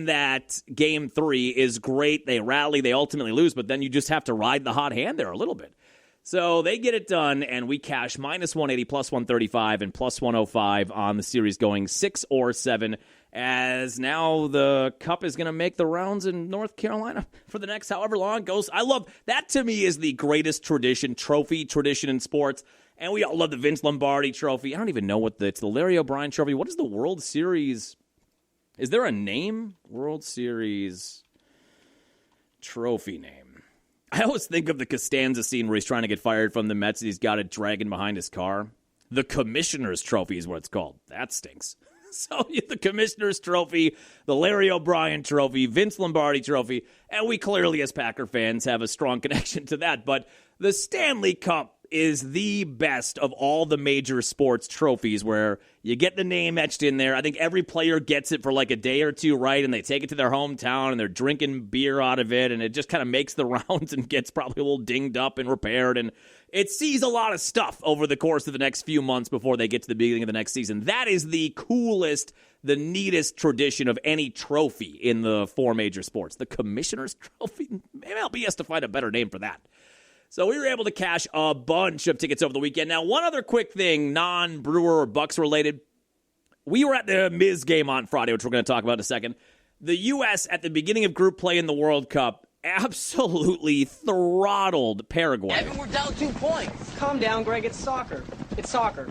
that Game 3 is great. They rally, they ultimately lose, but then you just have to ride the hot hand there a little bit. So they get it done, and we cash minus 180, plus 135, and plus 105 on the series going 6 or 7, as now the Cup is going to make the rounds in North Carolina for the next however long it goes. I love that. To me is the greatest trophy tradition in sports. And we all love the Vince Lombardi trophy. I don't even know it's the Larry O'Brien trophy. What is the World Series? Is there a name? World Series trophy name. I always think of the Costanza scene where he's trying to get fired from the Mets and he's got it dragging behind his car. The Commissioner's Trophy is what it's called. That stinks. So the Commissioner's Trophy, the Larry O'Brien Trophy, Vince Lombardi Trophy, and we clearly as Packer fans have a strong connection to that. But the Stanley Cup is the best of all the major sports trophies where you get the name etched in there. I think every player gets it for like a day or two, right? And they take it to their hometown and they're drinking beer out of it, and it just kind of makes the rounds and gets probably a little dinged up and repaired. And it sees a lot of stuff over the course of the next few months before they get to the beginning of the next season. That is the coolest, the neatest tradition of any trophy in the four major sports. The Commissioner's Trophy? MLB has to find a better name for that. So we were able to cash a bunch of tickets over the weekend. Now, one other quick thing, non-Brewer or Bucks related. We were at the Miz game on Friday, which we're going to talk about in a second. The U.S. at the beginning of group play in the World Cup absolutely throttled Paraguay. Evan, we're down 2 points. Calm down, Greg. It's soccer. It's soccer.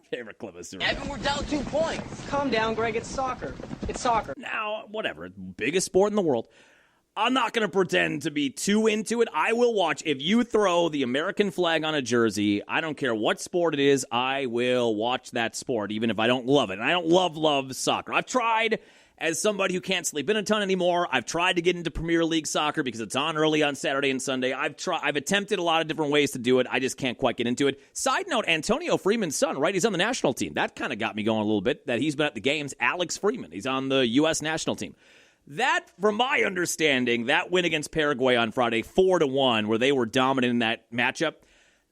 Favorite clip of Super Evan, we're down 2 points. Calm down, Greg. It's soccer. It's soccer. Now, whatever. Biggest sport in the world. I'm not going to pretend to be too into it. I will watch. If you throw the American flag on a jersey, I don't care what sport it is, I will watch that sport, even if I don't love it. And I don't love soccer. I've tried, as somebody who can't sleep in a ton anymore, I've tried to get into Premier League soccer because it's on early on Saturday and Sunday. I've attempted a lot of different ways to do it. I just can't quite get into it. Side note, Antonio Freeman's son, right? He's on the national team. That kind of got me going a little bit, that he's been at the games. Alex Freeman, he's on the U.S. national team. That, from my understanding, that win against Paraguay on Friday, 4-1, where they were dominant in that matchup,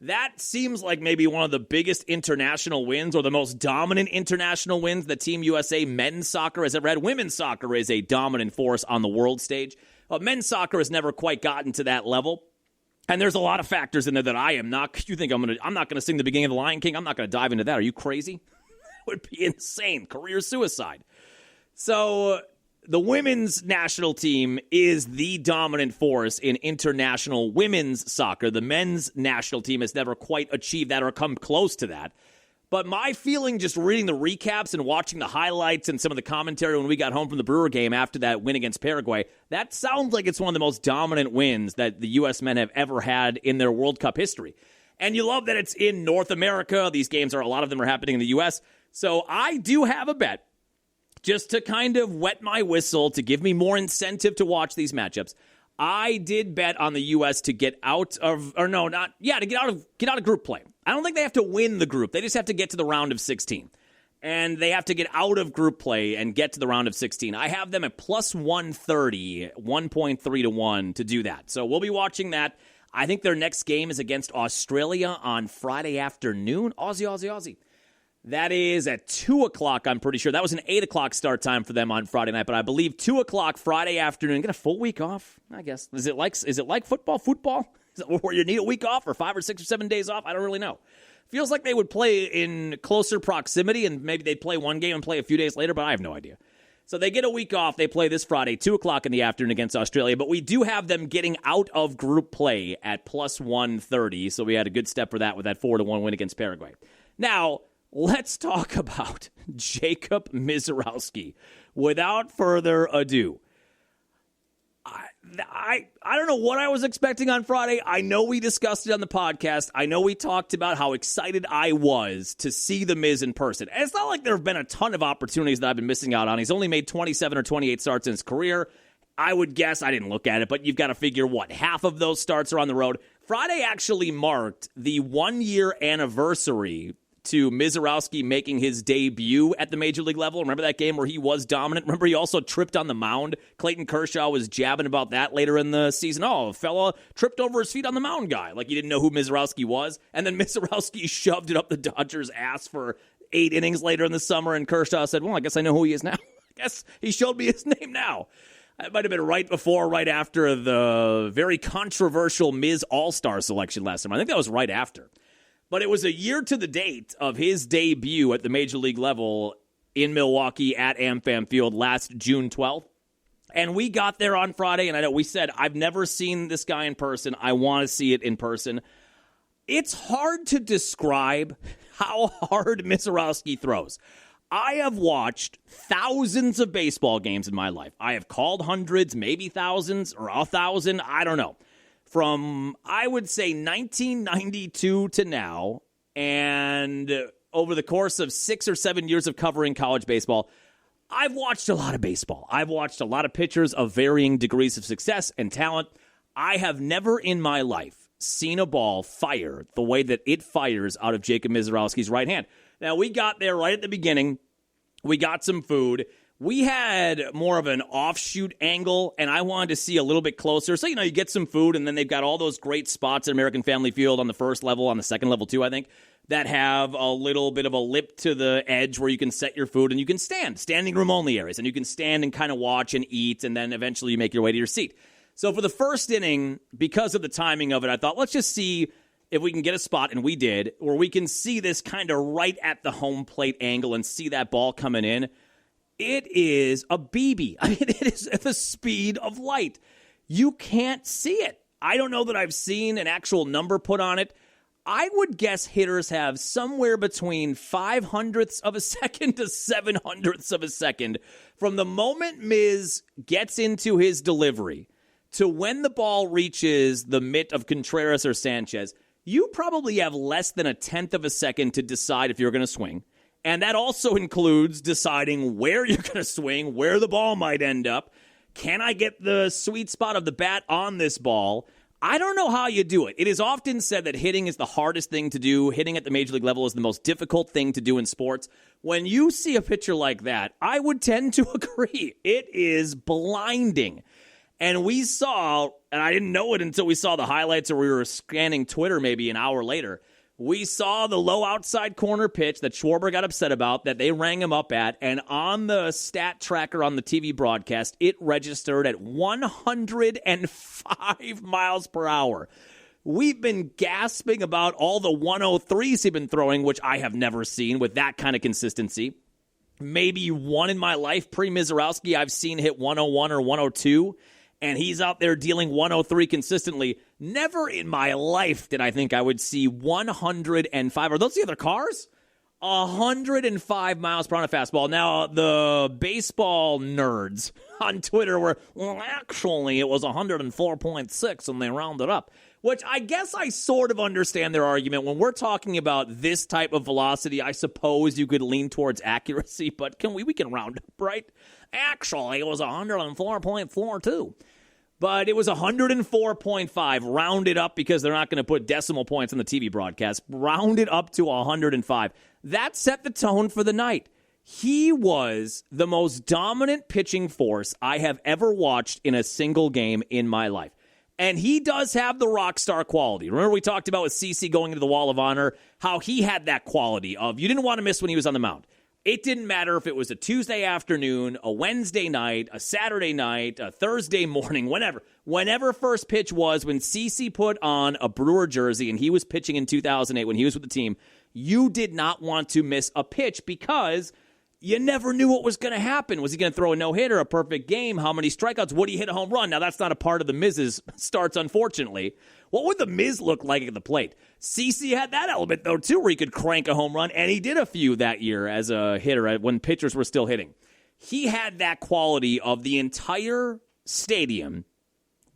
that seems like maybe one of the biggest international wins or the most dominant international wins that Team USA men's soccer has ever had. Women's soccer is a dominant force on the world stage. But men's soccer has never quite gotten to that level. And there's a lot of factors in there that I am not. You think I'm not going to sing the beginning of The Lion King? I'm not going to dive into that. Are you crazy? That would be insane. Career suicide. So the women's national team is the dominant force in international women's soccer. The men's national team has never quite achieved that or come close to that. But my feeling just reading the recaps and watching the highlights and some of the commentary when we got home from the Brewer game after that win against Paraguay, that sounds like it's one of the most dominant wins that the U.S. men have ever had in their World Cup history. And you love that it's in North America. These games a lot of them are happening in the U.S. So I do have a bet, just to kind of wet my whistle, to give me more incentive to watch these matchups. I did bet on the U.S. to get out of, to get out of group play. I don't think they have to win the group. They just have to get to the round of 16. And they have to get out of group play and get to the round of 16. I have them at plus 130, 1.3 to 1 to do that. So we'll be watching that. I think their next game is against Australia on Friday afternoon. Aussie. That is at 2 o'clock, I'm pretty sure. That was an 8 o'clock start time for them on Friday night, but I believe 2 o'clock Friday afternoon. Get a full week off, I guess. Is it like football? Is it where you need a week off or 5 or 6 or 7 days off? I don't really know. Feels like they would play in closer proximity, and maybe they'd play one game and play a few days later, but I have no idea. So they get a week off. They play this Friday, 2 o'clock in the afternoon against Australia, but we do have them getting out of group play at plus 130, so we had a good step for that with that 4-1 win against Paraguay. Now, let's talk about Jacob Misiorowski. Without further ado, I don't know what I was expecting on Friday. I know we discussed it on the podcast. I know we talked about how excited I was to see The Miz in person. And it's not like there have been a ton of opportunities that I've been missing out on. He's only made 27 or 28 starts in his career. I would guess, I didn't look at it, but you've got to figure, half of those starts are on the road. Friday actually marked the 1-year anniversary to Misiorowski making his debut at the major league level. Remember that game where he was dominant? Remember he also tripped on the mound? Clayton Kershaw was jabbing about that later in the season. Oh, a fella tripped over his feet on the mound guy. Like he didn't know who Misiorowski was. And then Misiorowski shoved it up the Dodgers' ass for 8 innings later in the summer. And Kershaw said, well, I guess I know who he is now. I guess he showed me his name now. That might have been right before, right after the very controversial Miz All-Star selection last time. I think that was right after. But it was a year to the date of his debut at the major league level in Milwaukee at AmFam Field last June 12th. And we got there on Friday, and I know we said, I've never seen this guy in person. I want to see it in person. It's hard to describe how hard Misiorowski throws. I have watched thousands of baseball games in my life. I have called hundreds, maybe thousands, or 1,000. I don't know. From, I would say, 1992 to now, and over the course of 6 or 7 years of covering college baseball, I've watched a lot of baseball. I've watched a lot of pitchers of varying degrees of success and talent. I have never in my life seen a ball fire the way that it fires out of Jacob Misiorowski's right hand. Now, we got there right at the beginning. We got some food. We had more of an offshoot angle, and I wanted to see a little bit closer. So, you get some food, and then they've got all those great spots at American Family Field on the first level, on the second level too, I think, that have a little bit of a lip to the edge where you can set your food, and you can standing room only areas, and you can stand and kind of watch and eat, and then eventually you make your way to your seat. So for the first inning, because of the timing of it, I thought, let's just see if we can get a spot, and we did, where we can see this kind of right at the home plate angle and see that ball coming in. It is a BB. I mean, it is at the speed of light. You can't see it. I don't know that I've seen an actual number put on it. I would guess hitters have somewhere between 0.05 of a second to 0.07 of a second from the moment Miz gets into his delivery to when the ball reaches the mitt of Contreras or Sanchez. You probably have less than 0.1 of a second to decide if you're going to swing. And that also includes deciding where you're going to swing, where the ball might end up. Can I get the sweet spot of the bat on this ball? I don't know how you do it. It is often said that hitting is the hardest thing to do. Hitting at the major league level is the most difficult thing to do in sports. When you see a pitcher like that, I would tend to agree. It is blinding. And we saw, and I didn't know it until we saw the highlights or we were scanning Twitter maybe an hour later, we saw the low outside corner pitch that Schwarber got upset about, that they rang him up at, and on the stat tracker on the TV broadcast, it registered at 105 miles per hour. We've been gasping about all the 103s he's been throwing, which I have never seen with that kind of consistency. Maybe one in my life, pre-Misiorowski, I've seen hit 101 or 102. And he's out there dealing 103 consistently. Never in my life did I think I would see 105. Are those the other cars? 105 miles per hour on a fastball. Now, the baseball nerds on Twitter were, well, actually, it was 104.6, and they rounded up. Which I guess I sort of understand their argument. When we're talking about this type of velocity, I suppose you could lean towards accuracy, but we can round up, right? Actually, it was 104.42. But it was 104.5, rounded up because they're not going to put decimal points on the TV broadcast. Rounded up to 105. That set the tone for the night. He was the most dominant pitching force I have ever watched in a single game in my life. And he does have the rock star quality. Remember we talked about with CeCe going into the Wall of Honor, how he had that quality of you didn't want to miss when he was on the mound. It didn't matter if it was a Tuesday afternoon, a Wednesday night, a Saturday night, a Thursday morning, whenever. Whenever first pitch was, when CeCe put on a Brewer jersey and he was pitching in 2008 when he was with the team, you did not want to miss a pitch because you never knew what was going to happen. Was he going to throw a no-hitter, a perfect game? How many strikeouts? Would he hit a home run? Now, that's not a part of the Miz's starts, unfortunately. What would the Miz look like at the plate? CeCe had that element, though, too, where he could crank a home run, and he did a few that year as a hitter when pitchers were still hitting. He had that quality of the entire stadium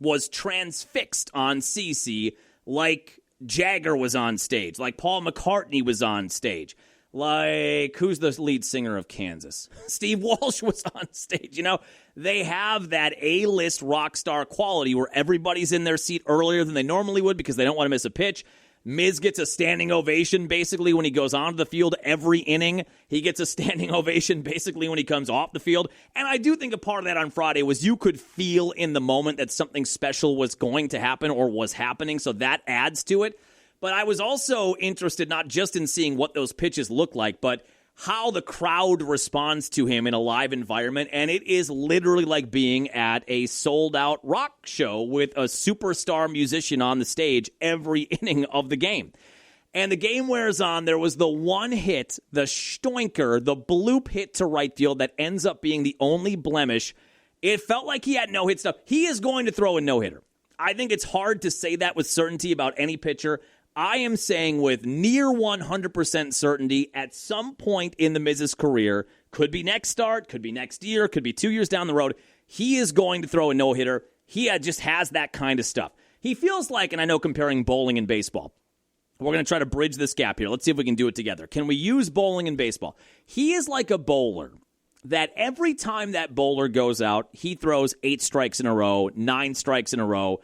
was transfixed on CeCe like Jagger was on stage, like Paul McCartney was on stage. Like, who's the lead singer of Kansas? Steve Walsh was on stage. You know, they have that A-list rock star quality where everybody's in their seat earlier than they normally would because they don't want to miss a pitch. Miz gets a standing ovation basically when he goes onto the field every inning. He gets a standing ovation basically when he comes off the field. And I do think a part of that on Friday was you could feel in the moment that something special was going to happen or was happening, so that adds to it. But I was also interested not just in seeing what those pitches look like, but how the crowd responds to him in a live environment. And it is literally like being at a sold-out rock show with a superstar musician on the stage every inning of the game. And the game wears on. There was the one hit, the stoinker, the bloop hit to right field that ends up being the only blemish. It felt like he had no-hit stuff. He is going to throw a no-hitter. I think it's hard to say that with certainty about any pitcher. I am saying with near 100% certainty at some point in the Miz's career, could be next start, could be next year, could be 2 years down the road, he is going to throw a no-hitter. He just has that kind of stuff. He feels like, and I know comparing bowling and baseball, we're going to try to bridge this gap here. Let's see if we can do it together. Can we use bowling and baseball? He is like a bowler that every time that bowler goes out, he throws 8 strikes in a row, 9 strikes in a row,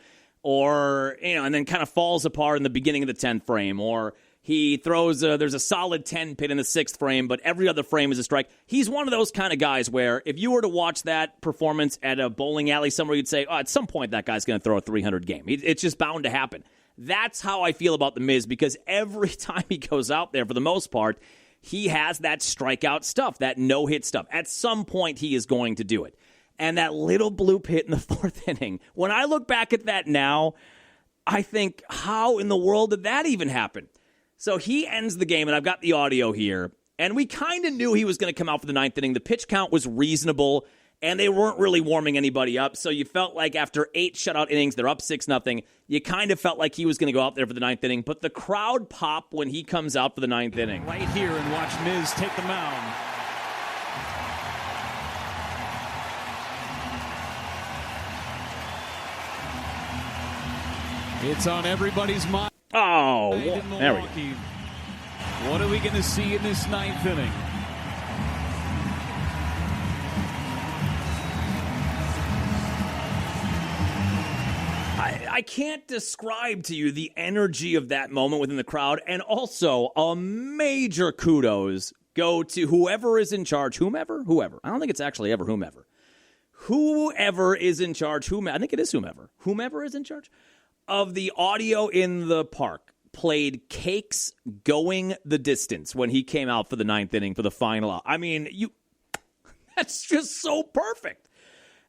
or, and then kind of falls apart in the beginning of the 10th frame, or he throws there's a solid 10 pin in the 6th frame, but every other frame is a strike. He's one of those kind of guys where if you were to watch that performance at a bowling alley somewhere, you'd say, at some point that guy's going to throw a 300 game. It's just bound to happen. That's how I feel about The Miz, because every time he goes out there, for the most part, he has that strikeout stuff, that no-hit stuff. At some point, he is going to do it. And that little bloop hit in the 4th inning, when I look back at that now, I think, how in the world did that even happen? So he ends the game, and I've got the audio here, and we kind of knew he was going to come out for the 9th inning. The pitch count was reasonable, and they weren't really warming anybody up, so you felt like after 8 shutout innings, they're up 6-0, you kind of felt like he was going to go out there for the 9th inning, but the crowd pop when he comes out for the 9th inning. Right here, and watch Miz take the mound. It's on everybody's mind. Oh, there we go. What are we going to see in this 9th inning? I can't describe to you the energy of that moment within the crowd, and also a major kudos go to whoever is in charge, whomever. I don't think it's actually ever whomever. Whoever is in charge, I think it is whomever. Whomever is in charge of the audio in the park played Cake's Going the Distance when he came out for the 9th inning for the final out. I mean, that's just so perfect.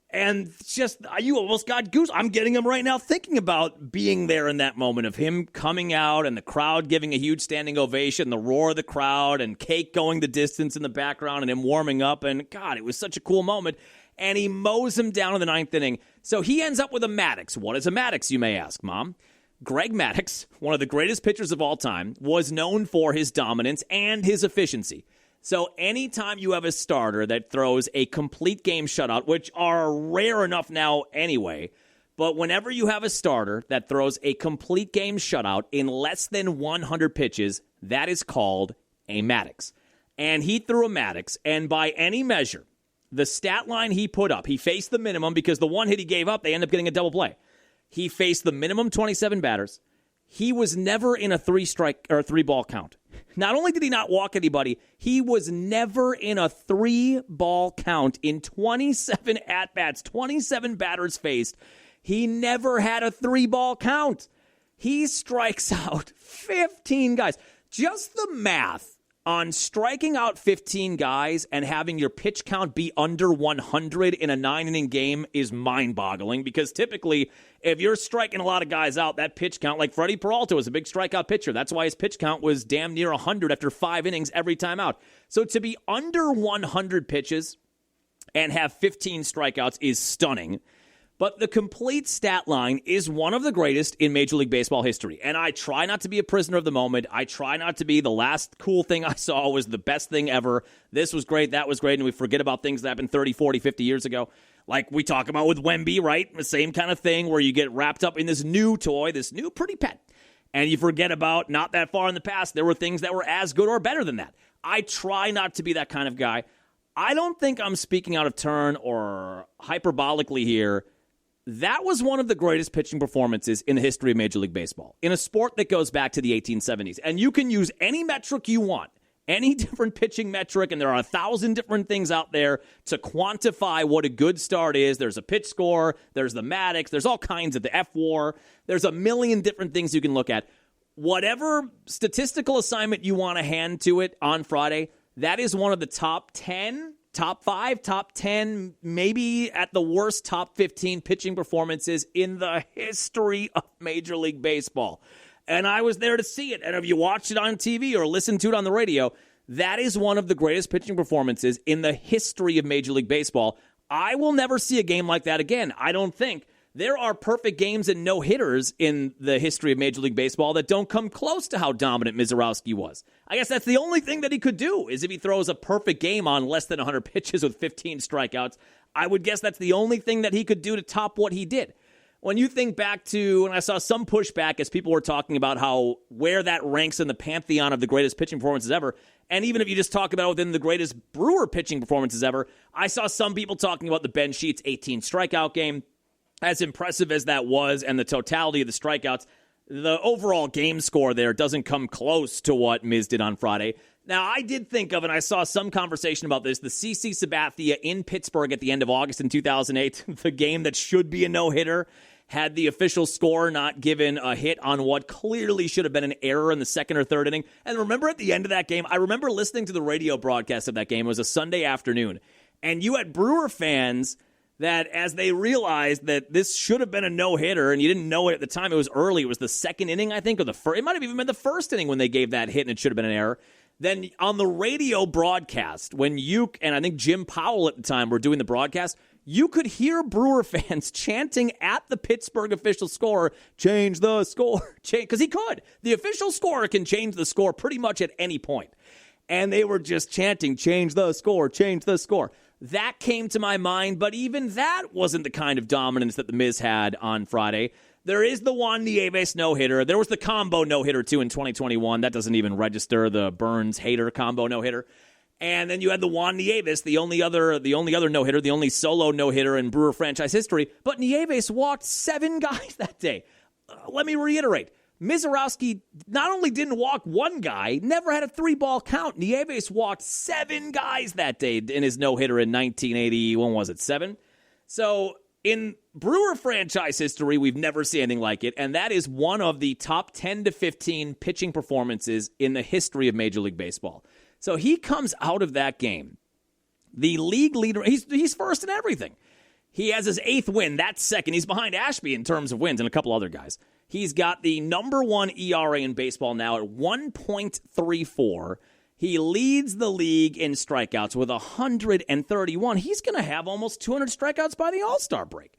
And just, you almost got goose. I'm getting them right now thinking about being there in that moment of him coming out and the crowd giving a huge standing ovation, the roar of the crowd, and Cake going the distance in the background and him warming up. And, God, it was such a cool moment. And he mows him down in the 9th inning. So he ends up with a Maddox. What is a Maddox, you may ask, Mom? Greg Maddux, one of the greatest pitchers of all time, was known for his dominance and his efficiency. So anytime you have a starter that throws a complete game shutout, which are rare enough now anyway, but whenever you have a starter that throws a complete game shutout in less than 100 pitches, that is called a Maddox. And he threw a Maddox, and by any measure, the stat line he put up, he faced the minimum because the one hit he gave up, they end up getting a double play. He faced the minimum 27 batters. He was never in a 3-ball count. Not only did he not walk anybody, he was never in a 3-ball count in 27 at-bats, 27 batters faced. He never had a 3-ball count. He strikes out 15 guys. Just the math on striking out 15 guys and having your pitch count be under 100 in a 9-inning game is mind-boggling, because typically if you're striking a lot of guys out, that pitch count, like Freddie Peralta was a big strikeout pitcher. That's why his pitch count was damn near 100 after 5 innings every time out. So to be under 100 pitches and have 15 strikeouts is stunning. But the complete stat line is one of the greatest in Major League Baseball history. And I try not to be a prisoner of the moment. I try not to be the last cool thing I saw was the best thing ever. This was great, that was great, and we forget about things that happened 30, 40, 50 years ago. Like we talk about with Wemby, right? The same kind of thing where you get wrapped up in this new toy, this new pretty pet. And you forget about not that far in the past, there were things that were as good or better than that. I try not to be that kind of guy. I don't think I'm speaking out of turn or hyperbolically here. That was one of the greatest pitching performances in the history of Major League Baseball, in a sport that goes back to the 1870s. And you can use any metric you want, any different pitching metric, and there are 1,000 different things out there to quantify what a good start is. There's a pitch score, there's the Maddox, there's all kinds of the F-WAR. There's a million different things you can look at. Whatever statistical assignment you want to hand to it on Friday, that is one of the top 10, top 5, top 10, maybe at the worst top 15 pitching performances in the history of Major League Baseball. And I was there to see it. And if you watched it on TV or listened to it on the radio, that is one of the greatest pitching performances in the history of Major League Baseball. I will never see a game like that again, I don't think. There are perfect games and no-hitters in the history of Major League Baseball that don't come close to how dominant Mizorowski was. I guess that's the only thing that he could do, is if he throws a perfect game on less than 100 pitches with 15 strikeouts. I would guess that's the only thing that he could do to top what he did. When you think back to, and I saw some pushback as people were talking about where that ranks in the pantheon of the greatest pitching performances ever, and even if you just talk about within the greatest Brewer pitching performances ever, I saw some people talking about the Ben Sheets 18 strikeout game. as impressive as that was and the totality of the strikeouts, the overall game score there doesn't come close to what Miz did on Friday. Now, I did think of, and I saw some conversation about this, the CC Sabathia in Pittsburgh at the end of August in 2008, the game that should be a no-hitter, had the official score not given a hit on what clearly should have been an error in the second or third inning. And remember at the end of that game, I remember listening to the radio broadcast of that game. It was a Sunday afternoon. And you had Brewer fans that as they realized that this should have been a no-hitter, and you didn't know it at the time, it was early. It was the second inning, I think, or the first. It might have even been the first inning when they gave that hit and it should have been an error. Then on the radio broadcast, when you and I think Jim Powell at the time were doing the broadcast, you could hear Brewer fans chanting at the Pittsburgh official score, change the score, because he could. The official score can change the score pretty much at any point. And they were just chanting, change the score, change the score. That came to my mind, but even that wasn't the kind of dominance that the Miz had on Friday. There is the Juan Nieves no-hitter. There was the combo no-hitter, too, in 2021. That doesn't even register, the Burns-Hader combo no-hitter. And then you had the Juan Nieves, the only other no-hitter, the only solo no-hitter in Brewer franchise history. But Nieves walked 7 guys that day. Let me reiterate. Mizorowski not only didn't walk one guy, never had a 3-ball count. Nieves walked 7 guys that day in his no-hitter in 1980. When was it, 7? So in Brewer franchise history, we've never seen anything like it, and that is one of the top 10 to 15 pitching performances in the history of Major League Baseball. So he comes out of that game, the league leader. He's first in everything. He has his 8th win. That's second. He's behind Ashby in terms of wins and a couple other guys. He's got the number 1 ERA in baseball now at 1.34. He leads the league in strikeouts with 131. He's going to have almost 200 strikeouts by the All-Star break.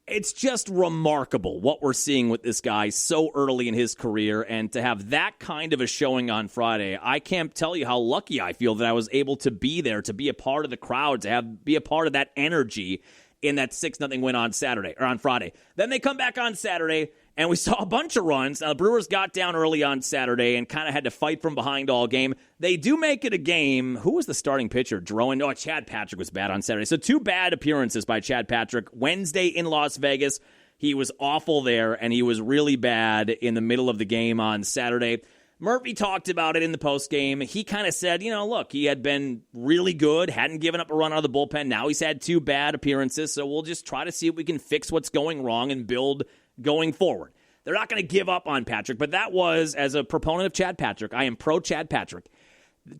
It's just remarkable what we're seeing with this guy so early in his career, and to have that kind of a showing on Friday, I can't tell you how lucky I feel that I was able to be there, to be a part of the crowd, to be a part of that energy in that 6-0 win on Friday. Then they come back on Saturday, and we saw a bunch of runs. Now, the Brewers got down early on Saturday and kind of had to fight from behind all game. They do make it a game. Who was the starting pitcher? Chad Patrick was bad on Saturday. So 2 bad appearances by Chad Patrick. Wednesday in Las Vegas, he was awful there, and he was really bad in the middle of the game on Saturday. Murphy talked about it in the postgame. He kind of said, look, he had been really good, hadn't given up a run out of the bullpen. Now he's had 2 bad appearances, so we'll just try to see if we can fix what's going wrong and build going forward. They're not going to give up on Patrick, but that was, as a proponent of Chad Patrick, I am pro Chad Patrick.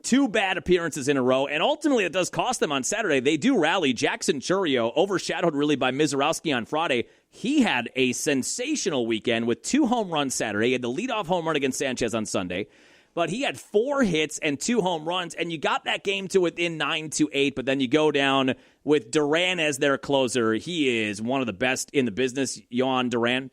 2 bad appearances in a row, and ultimately it does cost them on Saturday. They do rally. Jackson Chourio, overshadowed really by Mizorowski on Friday. He had a sensational weekend with 2 home runs Saturday. He had the leadoff home run against Sanchez on Sunday, but he had 4 hits and 2 home runs, and you got that game to within 9-8, but then you go down with Duran as their closer. He is one of the best in the business, Yohan Duran.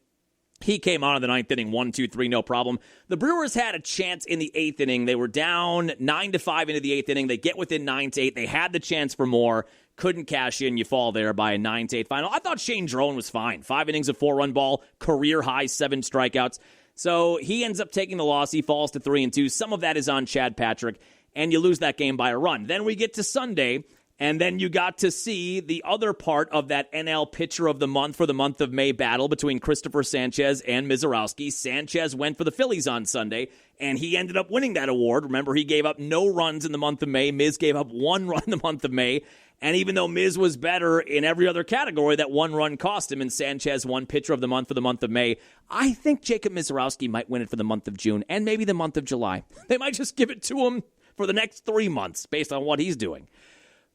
He came out in the 9th inning, 1-2-3, no problem. The Brewers had a chance in the 8th inning. They were down 9-5 into the 8th inning. They get within 9-8. They had the chance for more. Couldn't cash in. You fall there by a 9-8 final. I thought Shane Drone was fine. 5 innings of 4-run ball, career high 7 strikeouts. So he ends up taking the loss. He falls to 3-2. Some of that is on Chad Patrick, and you lose that game by a run. Then we get to Sunday, and then you got to see the other part of that NL Pitcher of the Month for the month of May battle between Christopher Sanchez and Mizorowski. Sanchez went for the Phillies on Sunday, and he ended up winning that award. Remember, he gave up no runs in the month of May. Miz gave up 1 run in the month of May. And even though Miz was better in every other category, that 1 run cost him, and Sanchez won Pitcher of the Month for the month of May. I think Jacob Mizorowski might win it for the month of June and maybe the month of July. They might just give it to him for the next 3 months based on what he's doing.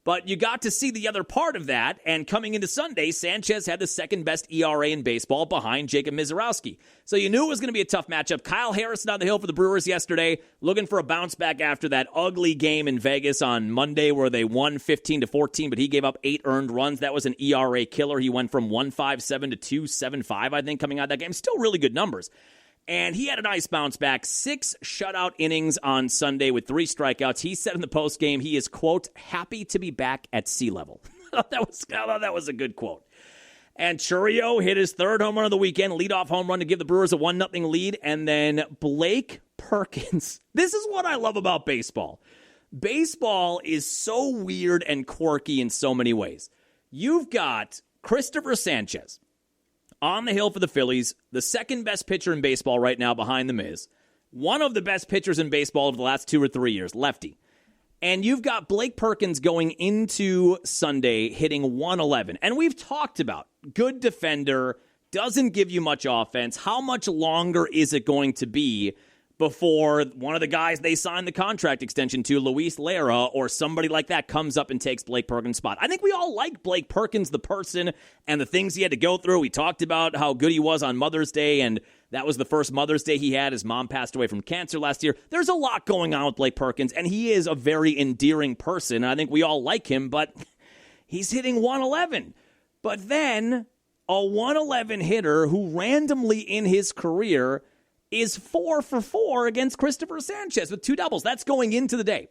But you got to see the other part of that, and coming into Sunday, Sanchez had the 2nd best ERA in baseball behind Jacob Mizorowski. So you knew it was going to be a tough matchup. Kyle Harrison on the hill for the Brewers yesterday, looking for a bounce back after that ugly game in Vegas on Monday where they won 15-14, but he gave up 8 earned runs. That was an ERA killer. He went from 1.57 to 2.75, I think, coming out of that game. Still really good numbers. And he had a nice bounce back, 6 shutout innings on Sunday with 3 strikeouts. He said in the postgame he is, quote, happy to be back at sea level. I thought that was a good quote. And Chourio hit his 3rd home run of the weekend, leadoff home run to give the Brewers a 1-0 lead. And then Blake Perkins. This is what I love about baseball. Baseball is so weird and quirky in so many ways. You've got Christopher Sanchez, on the hill for the Phillies, the second best pitcher in baseball right now behind The Miz, one of the best pitchers in baseball over the last 2 or 3 years, lefty. And you've got Blake Perkins going into Sunday hitting 111. And we've talked about good defender, doesn't give you much offense. How much longer is it going to be before one of the guys they signed the contract extension to, Luis Lara, or somebody like that comes up and takes Blake Perkins' spot? I think we all like Blake Perkins, the person, and the things he had to go through. We talked about how good he was on Mother's Day, and that was the first Mother's Day he had. His mom passed away from cancer last year. There's a lot going on with Blake Perkins, and he is a very endearing person. I think we all like him, but he's hitting 111. But then a 111 hitter who randomly in his career is 4 for 4 against Christopher Sanchez with 2 doubles. That's going into the day.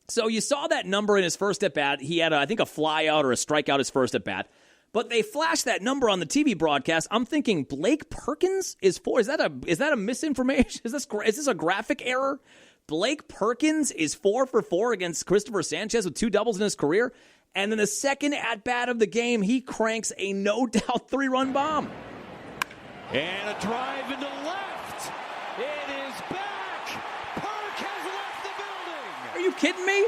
So you saw that number in his first at-bat. He had, I think, a flyout or a strikeout his first at-bat. But they flashed that number on the TV broadcast. I'm thinking Blake Perkins is 4. Is that a misinformation? Is this a graphic error? Blake Perkins is 4 for 4 against Christopher Sanchez with 2 doubles in his career. And then the second at-bat of the game, he cranks a no-doubt 3-run bomb. And a drive into left. It is back. Perk has left the building. Are you kidding me?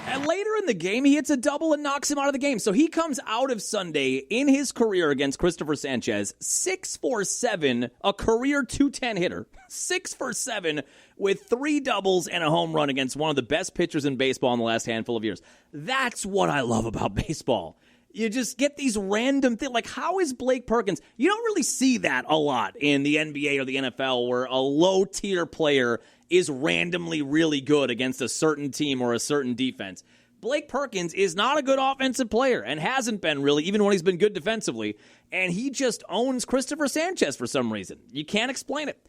And later in the game, he hits a double and knocks him out of the game. So he comes out of Sunday in his career against Christopher Sanchez, 6 for 7, a career 210 hitter, 6 for 7 with 3 doubles and a home run against one of the best pitchers in baseball in the last handful of years. That's what I love about baseball. You just get these random things. Like, how is Blake Perkins? You don't really see that a lot in the NBA or the NFL where a low-tier player is randomly really good against a certain team or a certain defense. Blake Perkins is not a good offensive player and hasn't been really, even when he's been good defensively. And he just owns Christopher Sanchez for some reason. You can't explain it.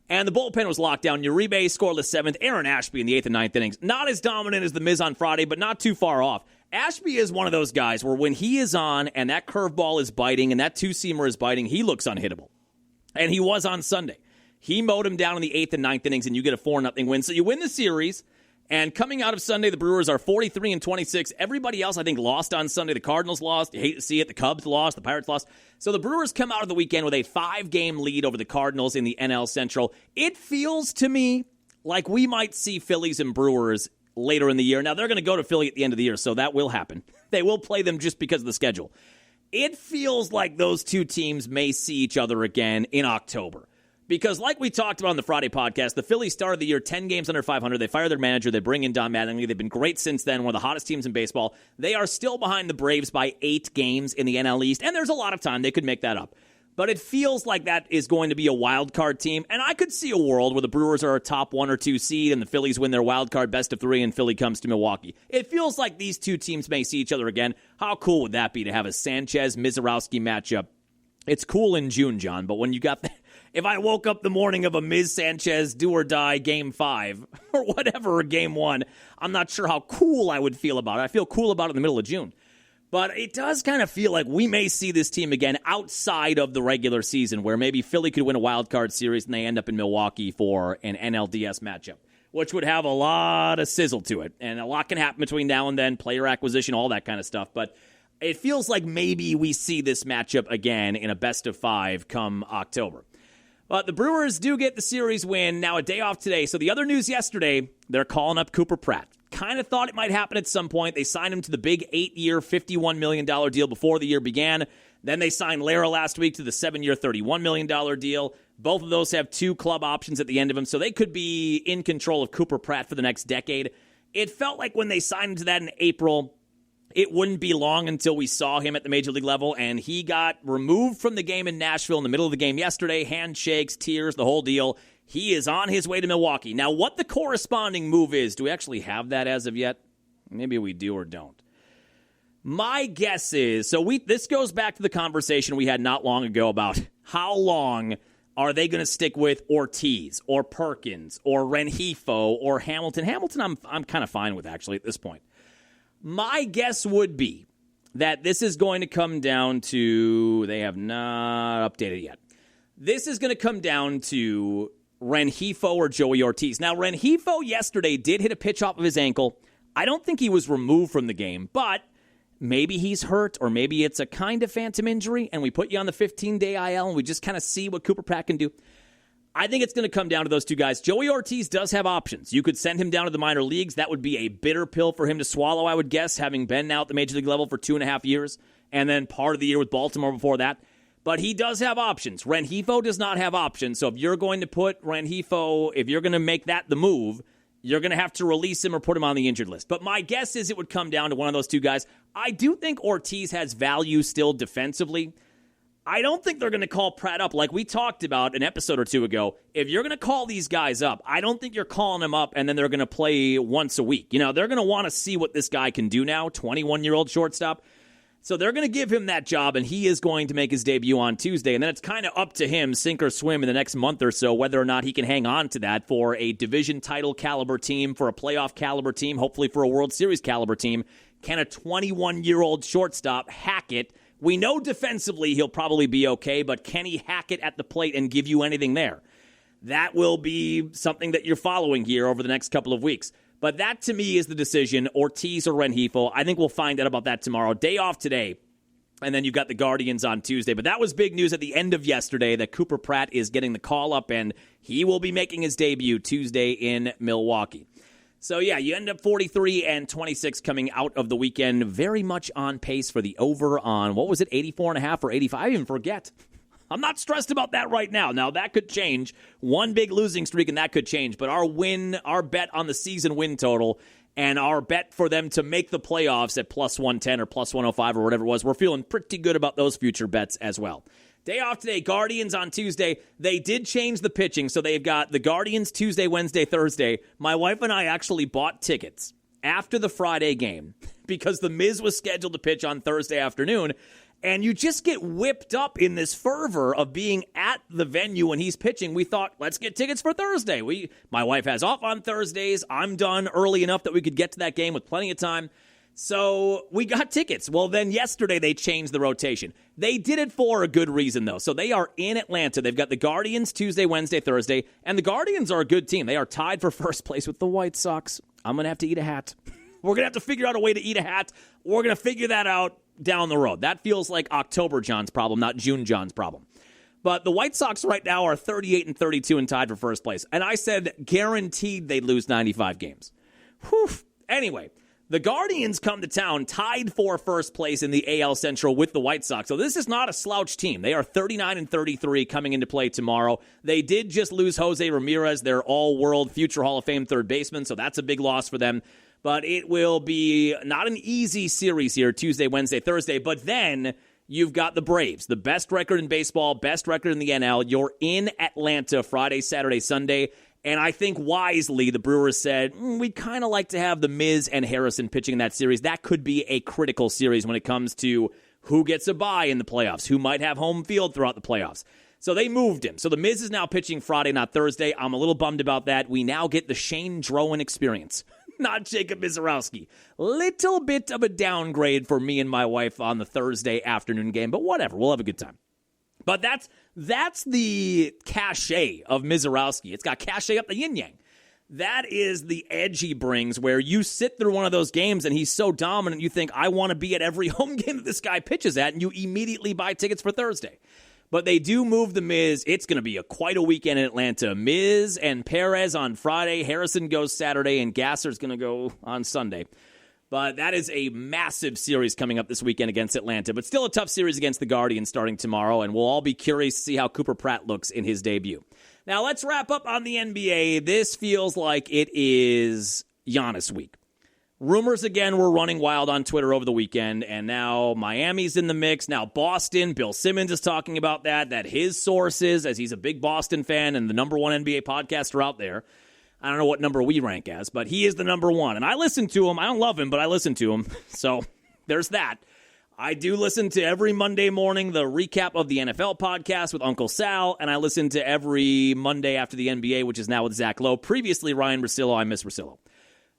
And the bullpen was locked down. Uribe scoreless 7th. Aaron Ashby in the 8th and 9th innings. Not as dominant as the Miz on Friday, but not too far off. Ashby is one of those guys where when he is on and that curveball is biting and that two-seamer is biting, he looks unhittable. And he was on Sunday. He mowed him down in the 8th and 9th innings, and you get a 4-0 win. So you win the series, and coming out of Sunday, the Brewers are 43-26. Everybody else, I think, lost on Sunday. The Cardinals lost. You hate to see it. The Cubs lost. The Pirates lost. So the Brewers come out of the weekend with a 5-game lead over the Cardinals in the NL Central. It feels to me like we might see Phillies and Brewers later in the year. Now, they're going to go to Philly at the end of the year, so that will happen. They will play them just because of the schedule. It feels like those two teams may see each other again in October. Because like we talked about on the Friday podcast, the Phillies started the year 10 games under 500. They fire their manager. They bring in Don Mattingly. They've been great since then, one of the hottest teams in baseball. They are still behind the Braves by 8 games in the NL East, and there's a lot of time. They could make that up. But it feels like that is going to be a wild card team, and I could see a world where the Brewers are a top 1 or 2 seed and the Phillies win their wild card best of 3 and Philly comes to Milwaukee. It feels like these two teams may see each other again. How cool would that be to have a Sanchez-Mizorowski matchup? It's cool in June, John, but when you got if I woke up the morning of a Miz-Sanchez do-or-die Game 5 or whatever, Game 1, I'm not sure how cool I would feel about it. I feel cool about it in the middle of June. But it does kind of feel like we may see this team again outside of the regular season where maybe Philly could win a wild card series and they end up in Milwaukee for an NLDS matchup, which would have a lot of sizzle to it. And a lot can happen between now and then, player acquisition, all that kind of stuff. But it feels like maybe we see this matchup again in a best of 5 come October. But the Brewers do get the series win. Now a day off today. So the other news yesterday, they're calling up Cooper Pratt. Kind of thought it might happen at some point. They signed him to the big 8-year, $51 million deal before the year began. Then they signed Lara last week to the 7-year, $31 million deal. Both of those have 2 club options at the end of them, so they could be in control of Cooper Pratt for the next decade. It felt like when they signed him to that in April, it wouldn't be long until we saw him at the major league level, and he got removed from the game in Nashville in the middle of the game yesterday. Handshakes, tears, the whole deal. He is on his way to Milwaukee. Now, what the corresponding move is, do we actually have that as of yet? Maybe we do or don't. My guess is, this goes back to the conversation we had not long ago about how long are they going to stick with Ortiz or Perkins or Rengifo or Hamilton. Hamilton I'm kind of fine with, actually, at this point. My guess would be that this is going to come down to, they have not updated yet. This is going to come down to Rengifo or Joey Ortiz. Now, Rengifo yesterday did hit a pitch off of his ankle. I don't think he was removed from the game, but maybe he's hurt, or maybe it's a kind of phantom injury, and we put you on the 15-day IL, and we just kind of see what Cooper Pratt can do. I think it's going to come down to those two guys. Joey Ortiz does have options. You could send him down to the minor leagues. That would be a bitter pill for him to swallow, I would guess, having been now at the major league level for 2.5 years, and then part of the year with Baltimore before that. But he does have options. Rengifo does not have options, so if you're going to put Rengifo, if you're going to make that the move, you're going to have to release him or put him on the injured list. But my guess is it would come down to one of those two guys. I do think Ortiz has value still defensively. I don't think they're going to call Pratt up like we talked about an episode or two ago. If you're going to call these guys up, I don't think you're calling them up and then they're going to play once a week. You know, they're going to want to see what this guy can do now, 21-year-old shortstop. So they're going to give him that job, and he is going to make his debut on Tuesday. And then it's kind of up to him, sink or swim, in the next month or so, whether or not he can hang on to that for a division title caliber team, for a playoff caliber team, hopefully for a World Series caliber team. Can a 21-year-old shortstop hack it? We know defensively he'll probably be okay, but can he hack it at the plate and give you anything there? That will be something that you're following here over the next couple of weeks. But that, to me, is the decision, Ortiz or Rengifo. I think we'll find out about that tomorrow. Day off today, and then you've got the Guardians on Tuesday. But that was big news at the end of yesterday that Cooper Pratt is getting the call up, and he will be making his debut Tuesday in Milwaukee. So, yeah, you end up 43-26 coming out of the weekend. Very much on pace for the over on, what was it, 84.5 or 85? I even forget. I'm not stressed about that right now. Now, that could change. One big losing streak, and that could change. But our bet on the season win total and our bet for them to make the playoffs at plus 110 or plus 105 or whatever it was, we're feeling pretty good about those future bets as well. Day off today, Guardians on Tuesday. They did change the pitching, so they've got the Guardians Tuesday, Wednesday, Thursday. My wife and I actually bought tickets after the Friday game because The Miz was scheduled to pitch on Thursday afternoon. And you just get whipped up in this fervor of being at the venue when he's pitching. We thought, let's get tickets for Thursday. My wife has off on Thursdays. I'm done early enough that we could get to that game with plenty of time. So we got tickets. Well, then yesterday they changed the rotation. They did it for a good reason, though. So they are in Atlanta. They've got the Guardians Tuesday, Wednesday, Thursday. And the Guardians are a good team. They are tied for first place with the White Sox. I'm going to have to eat a hat. We're going to have to figure out a way to eat a hat. We're going to figure that out down the road. That feels like October John's problem, not June John's problem. But the White Sox right now are 38-32 and tied for first place. And I said guaranteed they'd lose 95 games. Whew. Anyway, the Guardians come to town tied for first place in the AL Central with the White Sox. So this is not a slouch team. They are 39-33 coming into play tomorrow. They did just lose Jose Ramirez, their all-world future Hall of Fame third baseman, so that's a big loss for them. But it will be not an easy series here, Tuesday, Wednesday, Thursday. But then you've got the Braves, the best record in baseball, best record in the NL. You're in Atlanta Friday, Saturday, Sunday. And I think wisely the Brewers said, we'd kind of like to have the Miz and Harrison pitching in that series. That could be a critical series when it comes to who gets a bye in the playoffs, who might have home field throughout the playoffs. So they moved him. So the Miz is now pitching Friday, not Thursday. I'm a little bummed about that. We now get the Shane Drowan experience. Not Jacob Mizorowski. Little bit of a downgrade for me and my wife on the Thursday afternoon game, but whatever. We'll have a good time. But that's the cachet of Mizorowski. It's got cachet up the yin-yang. That is the edge he brings where you sit through one of those games and he's so dominant you think, I want to be at every home game that this guy pitches at, and you immediately buy tickets for Thursday. But they do move the Miz. It's going to be quite a weekend in Atlanta. Miz and Perez on Friday. Harrison goes Saturday, and Gasser's going to go on Sunday. But that is a massive series coming up this weekend against Atlanta. But still a tough series against the Guardians starting tomorrow, and we'll all be curious to see how Cooper Pratt looks in his debut. Now let's wrap up on the NBA. This feels like it is Giannis week. Rumors again were running wild on Twitter over the weekend, and now Miami's in the mix. Now Boston, Bill Simmons is talking about that his sources, as he's a big Boston fan and the number one NBA podcaster out there. I don't know what number we rank as, but he is the number one. And I listen to him. I don't love him, but I listen to him. So there's that. I do listen to every Monday morning the recap of the NFL podcast with Uncle Sal, and I listen to every Monday after the NBA, which is now with Zach Lowe. Previously, Ryan Russillo. I miss Russillo.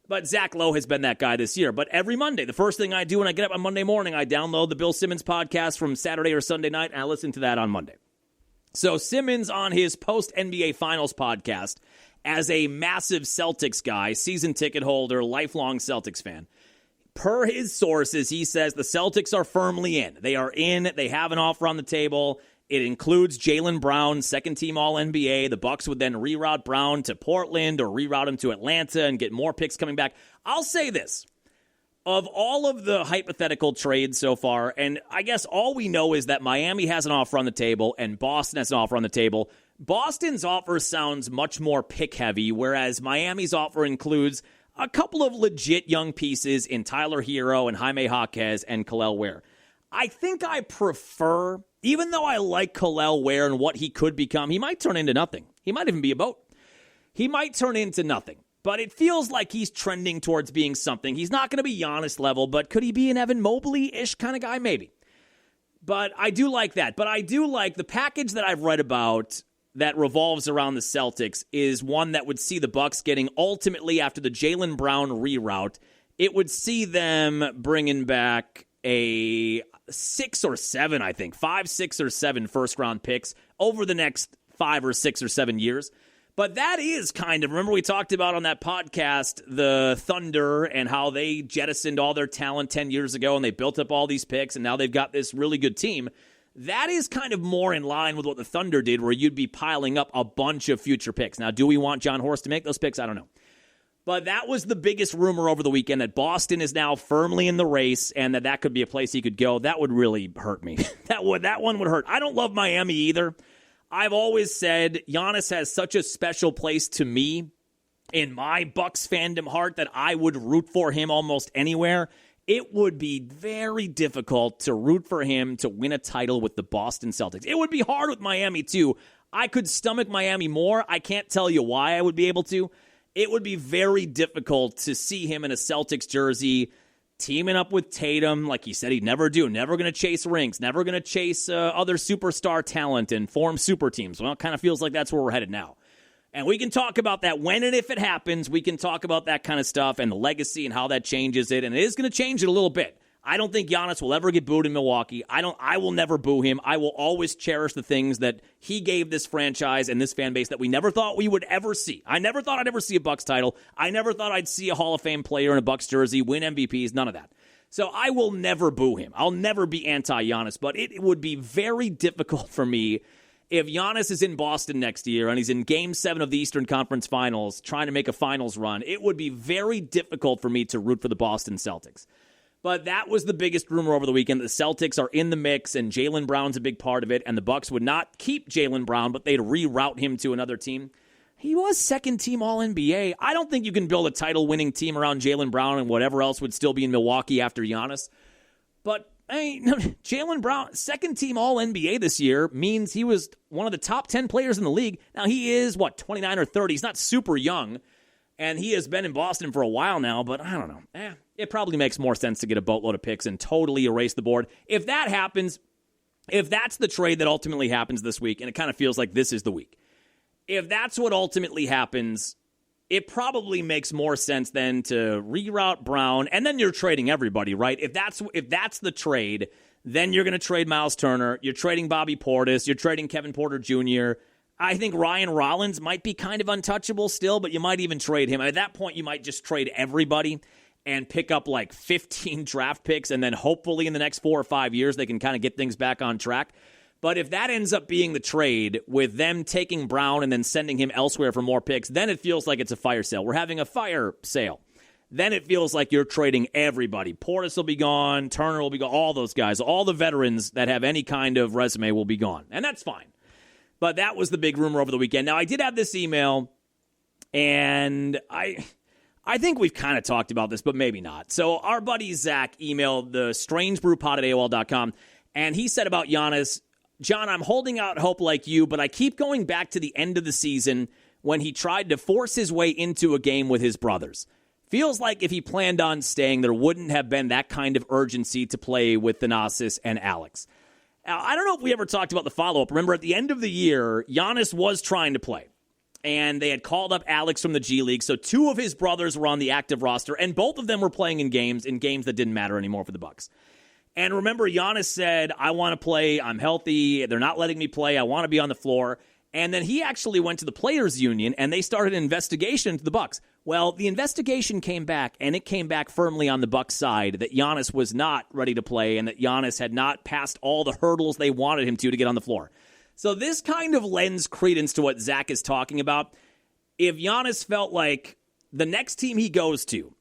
But Zach Lowe has been that guy this year. But every Monday, the first thing I do when I get up on Monday morning, I download the Bill Simmons podcast from Saturday or Sunday night, and I listen to that on Monday. So Simmons on his post-NBA Finals podcast, as a massive Celtics guy, season ticket holder, lifelong Celtics fan, per his sources, he says the Celtics are firmly in. They are in. They have an offer on the table. It includes Jaylen Brown, second-team All-NBA. The Bucks would then reroute Brown to Portland or reroute him to Atlanta and get more picks coming back. I'll say this. Of all of the hypothetical trades so far, and I guess all we know is that Miami has an offer on the table and Boston has an offer on the table. Boston's offer sounds much more pick-heavy, whereas Miami's offer includes a couple of legit young pieces in Tyler Hero and Jaime Jaquez and Kel'el Ware. I think I prefer, even though I like Kel'el Ware and what he could become, he might turn into nothing. He might even be a boat. He might turn into nothing. But it feels like he's trending towards being something. He's not going to be Giannis level, but could he be an Evan Mobley-ish kind of guy? Maybe. But I do like that. But I do like the package that I've read about that revolves around the Celtics is one that would see the Bucks getting ultimately after the Jaylen Brown reroute. It would see them bringing back a 6 or 7, I think, 5, 6, or 7 first-round picks over the next 5 or 6 or 7 years. But that is kind of, remember we talked about on that podcast, the Thunder and how they jettisoned all their talent 10 years ago and they built up all these picks and now they've got this really good team. That is kind of more in line with what the Thunder did, where you'd be piling up a bunch of future picks. Now, do we want John Horst to make those picks? I don't know. But that was the biggest rumor over the weekend, that Boston is now firmly in the race and that could be a place he could go. That would really hurt me. That one would hurt. I don't love Miami either. I've always said Giannis has such a special place to me in my Bucks fandom heart that I would root for him almost anywhere. It would be very difficult to root for him to win a title with the Boston Celtics. It would be hard with Miami, too. I could stomach Miami more. I can't tell you why I would be able to. It would be very difficult to see him in a Celtics jersey teaming up with Tatum, like he said he'd never do, never going to chase rings, never going to chase other superstar talent and form super teams. Well, it kind of feels like that's where we're headed now. And we can talk about that when and if it happens. We can talk about that kind of stuff and the legacy and how that changes it. And it is going to change it a little bit. I don't think Giannis will ever get booed in Milwaukee. I will never boo him. I will always cherish the things that he gave this franchise and this fan base that we never thought we would ever see. I never thought I'd ever see a Bucks title. I never thought I'd see a Hall of Fame player in a Bucks jersey win MVPs, none of that. So I will never boo him. I'll never be anti-Giannis, but it would be very difficult for me if Giannis is in Boston next year and he's in Game 7 of the Eastern Conference Finals trying to make a finals run. It would be very difficult for me to root for the Boston Celtics. But that was the biggest rumor over the weekend. The Celtics are in the mix, and Jaylen Brown's a big part of it, and the Bucks would not keep Jaylen Brown, but they'd reroute him to another team. He was second-team All-NBA. I don't think you can build a title-winning team around Jaylen Brown and whatever else would still be in Milwaukee after Giannis. But Jaylen Brown, second-team All-NBA this year, means he was one of the top 10 players in the league. Now, he is, 29 or 30? He's not super young, and he has been in Boston for a while now, but I don't know. It probably makes more sense to get a boatload of picks and totally erase the board. If that happens, if that's the trade that ultimately happens this week, and it kind of feels like this is the week, if that's what ultimately happens, it probably makes more sense then to reroute Brown, and then you're trading everybody, right? If that's the trade, then you're going to trade Miles Turner, you're trading Bobby Portis, you're trading Kevin Porter Jr., I think Ryan Rollins might be kind of untouchable still, but you might even trade him. At that point, you might just trade everybody and pick up 15 draft picks, and then hopefully in the next 4 or 5 years they can kind of get things back on track. But if that ends up being the trade with them taking Brown and then sending him elsewhere for more picks, then it feels like it's a fire sale. We're having a fire sale. Then it feels like you're trading everybody. Portis will be gone, Turner will be gone, all those guys, all the veterans that have any kind of resume will be gone. And that's fine. But that was the big rumor over the weekend. Now, I did have this email, and I think we've kind of talked about this, but maybe not. So our buddy Zach emailed the strangebrewpod@AOL.com, and he said about Giannis, John, I'm holding out hope like you, but I keep going back to the end of the season when he tried to force his way into a game with his brothers. Feels like if he planned on staying, there wouldn't have been that kind of urgency to play with Thanasis and Alex. Now, I don't know if we ever talked about the follow-up. Remember, at the end of the year, Giannis was trying to play, and they had called up Alex from the G League, so 2 of his brothers were on the active roster, and both of them were playing in games that didn't matter anymore for the Bucks. And remember, Giannis said, I want to play. I'm healthy. They're not letting me play. I want to be on the floor. And then he actually went to the Players Union, and they started an investigation into the Bucks. Well, the investigation came back, and it came back firmly on the Bucks side that Giannis was not ready to play and that Giannis had not passed all the hurdles they wanted him to get on the floor. So this kind of lends credence to what Zach is talking about. If Giannis felt like the next team he goes to,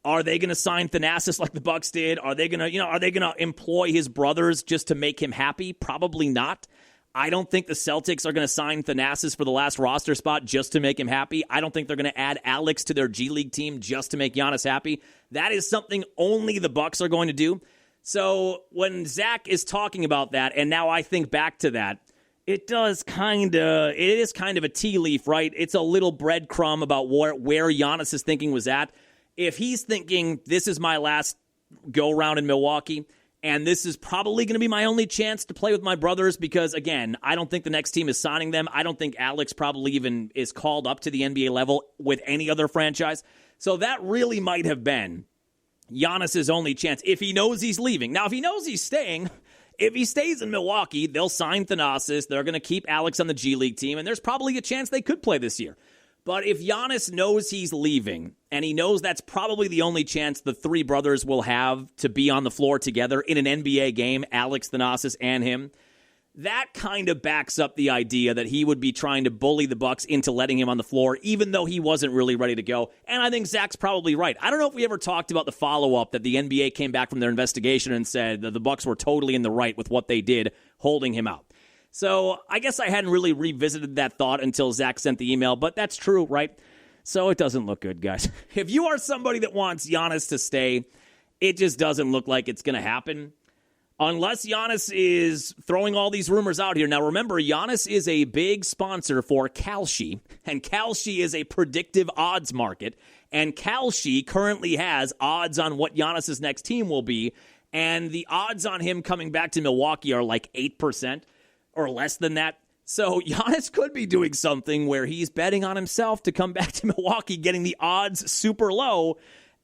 are they going to sign Thanasis like the Bucks did? Are they going to employ his brothers just to make him happy? Probably not. I don't think the Celtics are going to sign Thanasis for the last roster spot just to make him happy. I don't think they're going to add Alex to their G League team just to make Giannis happy. That is something only the Bucks are going to do. So when Zach is talking about that, and now I think back to that, it is kind of a tea leaf, right? It's a little breadcrumb about where Giannis' thinking was at. If he's thinking, this is my last go-round in Milwaukee, and this is probably going to be my only chance to play with my brothers because, again, I don't think the next team is signing them. I don't think Alex probably even is called up to the NBA level with any other franchise. So that really might have been Giannis' only chance if he knows he's leaving. Now, if he knows he's staying, if he stays in Milwaukee, they'll sign Thanasis. They're going to keep Alex on the G League team, and there's probably a chance they could play this year. But if Giannis knows he's leaving, and he knows that's probably the only chance the three brothers will have to be on the floor together in an NBA game, Alex, Thanasis, and him, that kind of backs up the idea that he would be trying to bully the Bucks into letting him on the floor, even though he wasn't really ready to go. And I think Zach's probably right. I don't know if we ever talked about the follow-up that the NBA came back from their investigation and said that the Bucks were totally in the right with what they did, holding him out. So I guess I hadn't really revisited that thought until Zach sent the email, but that's true, right? So it doesn't look good, guys. If you are somebody that wants Giannis to stay, it just doesn't look like it's going to happen. Unless Giannis is throwing all these rumors out here. Now, remember, Giannis is a big sponsor for Kalshi, and Kalshi is a predictive odds market, and Kalshi currently has odds on what Giannis' next team will be, and the odds on him coming back to Milwaukee are like 8%. Or less than that. So Giannis could be doing something where he's betting on himself to come back to Milwaukee, getting the odds super low,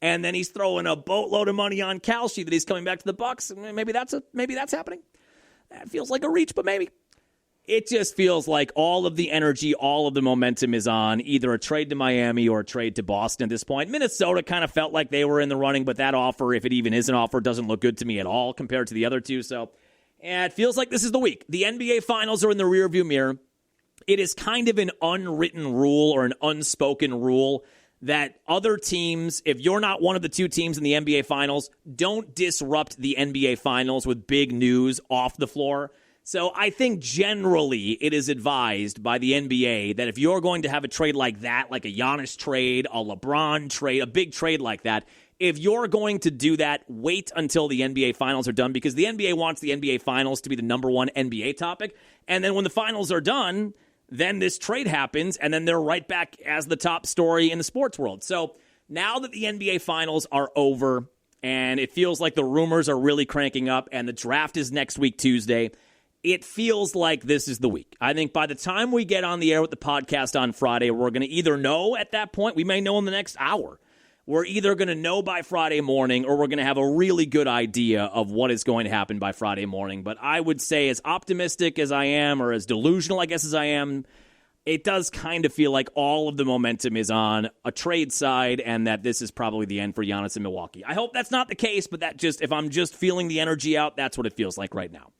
and then he's throwing a boatload of money on Kalshi that he's coming back to the Bucks. Maybe that's happening. That feels like a reach, but maybe. It just feels like all of the energy, all of the momentum is on either a trade to Miami or a trade to Boston at this point. Minnesota kind of felt like they were in the running, but that offer, if it even is an offer, doesn't look good to me at all compared to the other two. So it feels like this is the week. The NBA Finals are in the rearview mirror. It is kind of an unwritten rule or an unspoken rule that other teams, if you're not one of the two teams in the NBA Finals, don't disrupt the NBA Finals with big news off the floor. So I think generally it is advised by the NBA that if you're going to have a trade like that, like a Giannis trade, a LeBron trade, a big trade like that, if you're going to do that, wait until the NBA Finals are done because the NBA wants the NBA Finals to be the number one NBA topic. And then when the finals are done, then this trade happens, and then they're right back as the top story in the sports world. So now that the NBA Finals are over, and it feels like the rumors are really cranking up, and the draft is next week, Tuesday, it feels like this is the week. I think by the time we get on the air with the podcast on Friday, we're going to either know at that point, we may know in the next hour, we're either going to know by Friday morning or we're going to have a really good idea of what is going to happen by Friday morning. But I would say as optimistic as I am or as delusional, I guess, as I am, it does kind of feel like all of the momentum is on a trade side and that this is probably the end for Giannis in Milwaukee. I hope that's not the case, but that just, if I'm just feeling the energy out, that's what it feels like right now.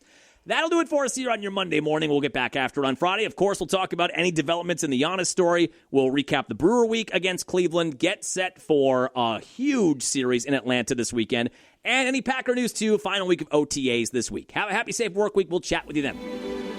That'll do it for us here on your Monday morning. We'll get back after it on Friday. Of course, we'll talk about any developments in the Giannis story. We'll recap the Brewer week against Cleveland, get set for a huge series in Atlanta this weekend, and any Packer news, too. Final week of OTAs this week. Have a happy, safe work week. We'll chat with you then.